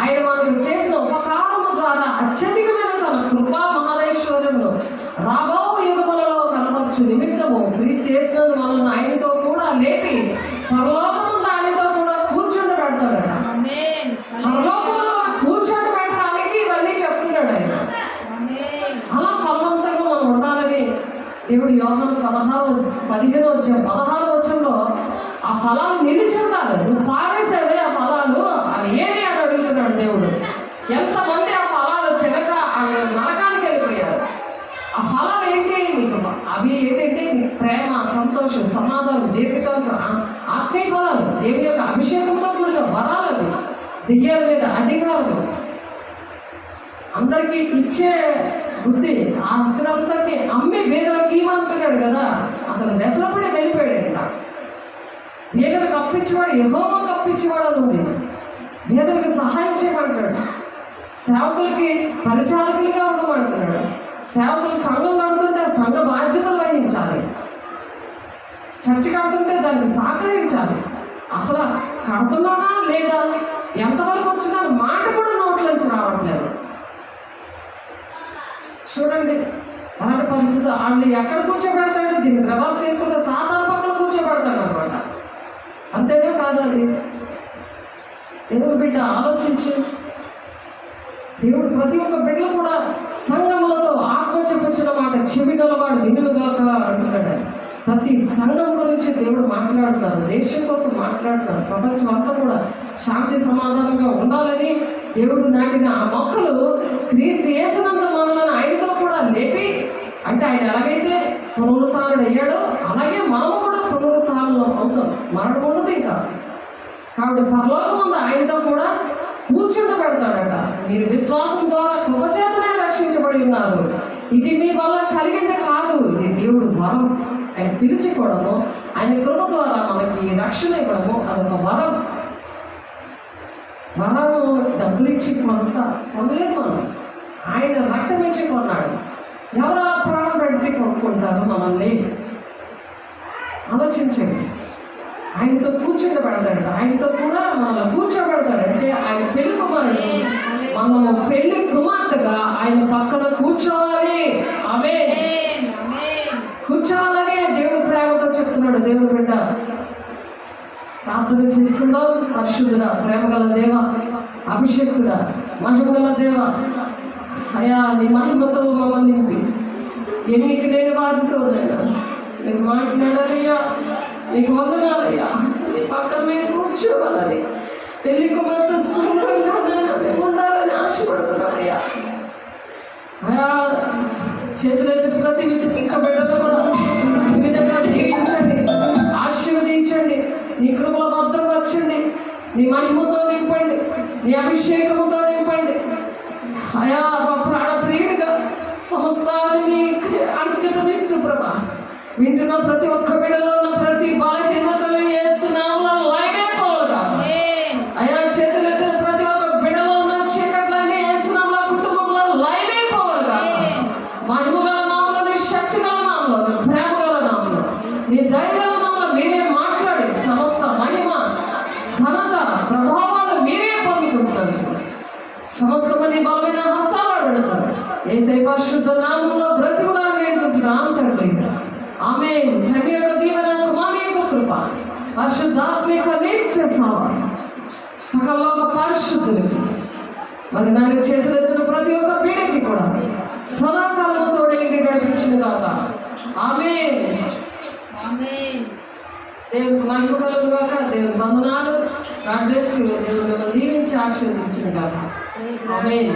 ఆయన మనకు చేసిన ఉపకారము ద్వారా అత్యధికమైన తన కృపా మహాదేశ్వర్యము రాబో యుగములలో కనపరచు నిమిత్తము క్రీస్తు యేసునందు మనల్ని ఆయనతో కూడా లేపి పరలోకముందు ఆయనతో కూడా కూర్చుండబెడతాడట. పరలోకంలో కూర్చోబెట్టడానికి ఇవన్నీ చెప్తున్నాడు ఆయన. అలా ఫలవంతంగా మనం ఉండాలని దేవుడు యోహాను 16 వచ్చంలో ఆ ఫలాలు నిలిచి ఉండాలి. నువ్వు పారేసేవే ఆ ఫలాలు, అవి ఏమి అని అడుగుతున్నాడు దేవుడు. ఎంతమంది ఆ ఫలాలు తినక నరకానికి వెళ్ళిపోయారు. ఆ ఫలాలు ఏంటి? నీకు అవి ఏంటంటే నీ ప్రేమ, సంతోషం, సమాధానం, దీర్ఘశాంతం, ఆత్మీయ ఫలాలు, దేవుని యొక్క అభిషేకంతో కూడిన వరాలు, అవి దెయ్యాల మీద అధికారులు, అందరికీ ఇచ్చే బుద్ధి, ఆ ఆస్తులందరికీ అమ్మి పేదలకు ఇవ్వమంటున్నాడు కదా. అతను వెసలపడి వెళ్ళిపోయాడు. పేదలకు అప్పించేవాడు యెహోవా అప్పించేవాడు అని ఉంది. పేదలకు సహాయం చేయమంటాడు. సేవకులకి పరిచారకులుగా ఉండమంటున్నాడు. సేవకులు సంఘం కడుతుంటే ఆ సంఘ బాధ్యతలు వహించాలి. చర్చ కడుతుంటే దాన్ని సహకరించాలి. అసలు కడుతున్నారా లేదా, ఎంతవరకు వచ్చినా మాట కూడా నోట్లోంచి రావట్లేదు. చూడండి అలాంటి పరిస్థితి. వాళ్ళు ఎక్కడ కూర్చోబెడతాడు? దీన్ని రివర్స్ చేసుకుంటే సాతాను పక్కన కూర్చోబెడతాడు అనమాట. అంతేనా కాదు? అది దేవుడు బిడ్డ ఆలోచించు. దేవుడు ప్రతి ఒక్క బిడ్డలు కూడా సంఘములతో ఆత్మ చెప్పుచ్చిన మాట చెవిగలవాడు వినుగాక అంటున్నాడు. ప్రతి సంఘం గురించి దేవుడు మాట్లాడుతున్నారు, దేశం కోసం మాట్లాడుతున్నారు. ప్రపంచం అంతా కూడా శాంతి సమాధానంగా ఉండాలని దేవుడు నాటిన ఆ మొక్కలు క్రీస్తు యేసునందు మనల్ని ఆయనతో కూడా లేపి, అంటే ఆయన ఎలాగైతే పునరుత్థానుడు అయ్యాడో అలాగే మనము కూడా పునరుత్థానంలో అవుతాం. మరణం ఉన్నది ఇంకా. కాబట్టి పరలోకం ఉంది ఆయనతో కూడా కూర్చుండబెడతాడట. మీరు విశ్వాసం ద్వారా కృపచేతనే రక్షించబడి ఉన్నారు. ఇది మీ వల్ల కలిగింది కాదు, ఇది దేవుడు వరం. ఆయన పిలుచుకోవడము, ఆయన కృప ద్వారా మనకి రక్షణ ఇవ్వడము అదొక వరం. వరము డబ్బులు ఇచ్చి కొనలేదు మనం, ఆయన రక్తం ఇచ్చి కొన్నాడు. ఎవరు అలా ప్రాణం పెట్టి కొనుక్కుంటారు మనల్ని? ఆలోచించండి. ఆయనతో కూర్చోబెడతాడు, ఆయనతో కూడా మనల్ని కూర్చోబెడతాడు. అంటే ఆయన పెళ్లి కుమారుడు, మనము పెళ్లి కుమార్తెగా ఆయన పక్కన కూర్చోవాలి. ఆమె కూర్చోవాలనే దేవుడు ప్రేమతో చెప్తున్నాడు. దేవుడు బిడ్డ ప్రార్థన చేసుకుందాం. పరిశుద్ధుడా, ప్రేమగల దేవ, అభిషేకుడా, మహిమగల దేవ, అయా నీ మహిమతో మమ్మల్ని నింపి ఎన్నికి లేని వారితో మీరు మాట్లాడారయ్యా. నీకు వందనాలయ్యా. నీ పక్కన మేము కూర్చోవాలని, పెళ్లి కుమార్తె సంఘంగా మేము ఉండాలని ఆశపడుతున్నానయ్యా. అయా చేతులెత్తి ప్రతి ఇంకా బిడ్డలు కూడా ఈ విధంగా దీవించండి, ఆశీర్వదించండి. నీ కృపల భద్రపరచండి, నీ మహిమతో నింపండి, నీ అభిషేకముతో నింపండి. అయా మా ప్రాణ ప్రియుడిగా సమస్తాన్ని అంకితమిస్తూ ప్రభా వింటున్న ప్రతి ఒక్క బిడ్డలో ఉన్న ప్రతి బలహీనతలు యేసునామములో లయమైపోవుగా. అయా చేతులెత్తిన ప్రతి ఒక్క బిడ్డలో ఉన్న చీకట్లన్నీ యేసునామములో కుటుంబంలో లయమైపోవుగా. మహిమగల నామములో, నీ శక్తిగల నామములో, నీ ప్రేమగల నామములో, నీ దయగల నామములో మీరే మాట్లాడి సమస్త మహిమ, ఘనత, ప్రభావాలు మీరే పొందుకుంటారు. సమస్తము నీ బలమైన హస్తాల్లో పెడతారు. యేసయ్య పరిశుద్ధ నామములో బ్రతిమలాడి వేడుకుంటున్నాం తండ్రి. ఆమేన్. తండ్రి యొక్క దీవెన, కుమారుని యొక్క కృప, పరిశుద్ధాత్మిక నిత్య సహవాసం సకలోక పరిశుద్ధులకి మరి నాకు చేతులెత్తిన ప్రతి ఒక్క పీడకి కూడా సదాకాలము తోడేంటి నడిపించింది కాక. ఆమేన్. దేవుడికి మహిమ కలుగును గాక. దేవుడి వందనాలు. God bless you. దేవుడు మిమ్మల్ని దీవించి ఆశీర్వదించింది కాక. ఆమేన్.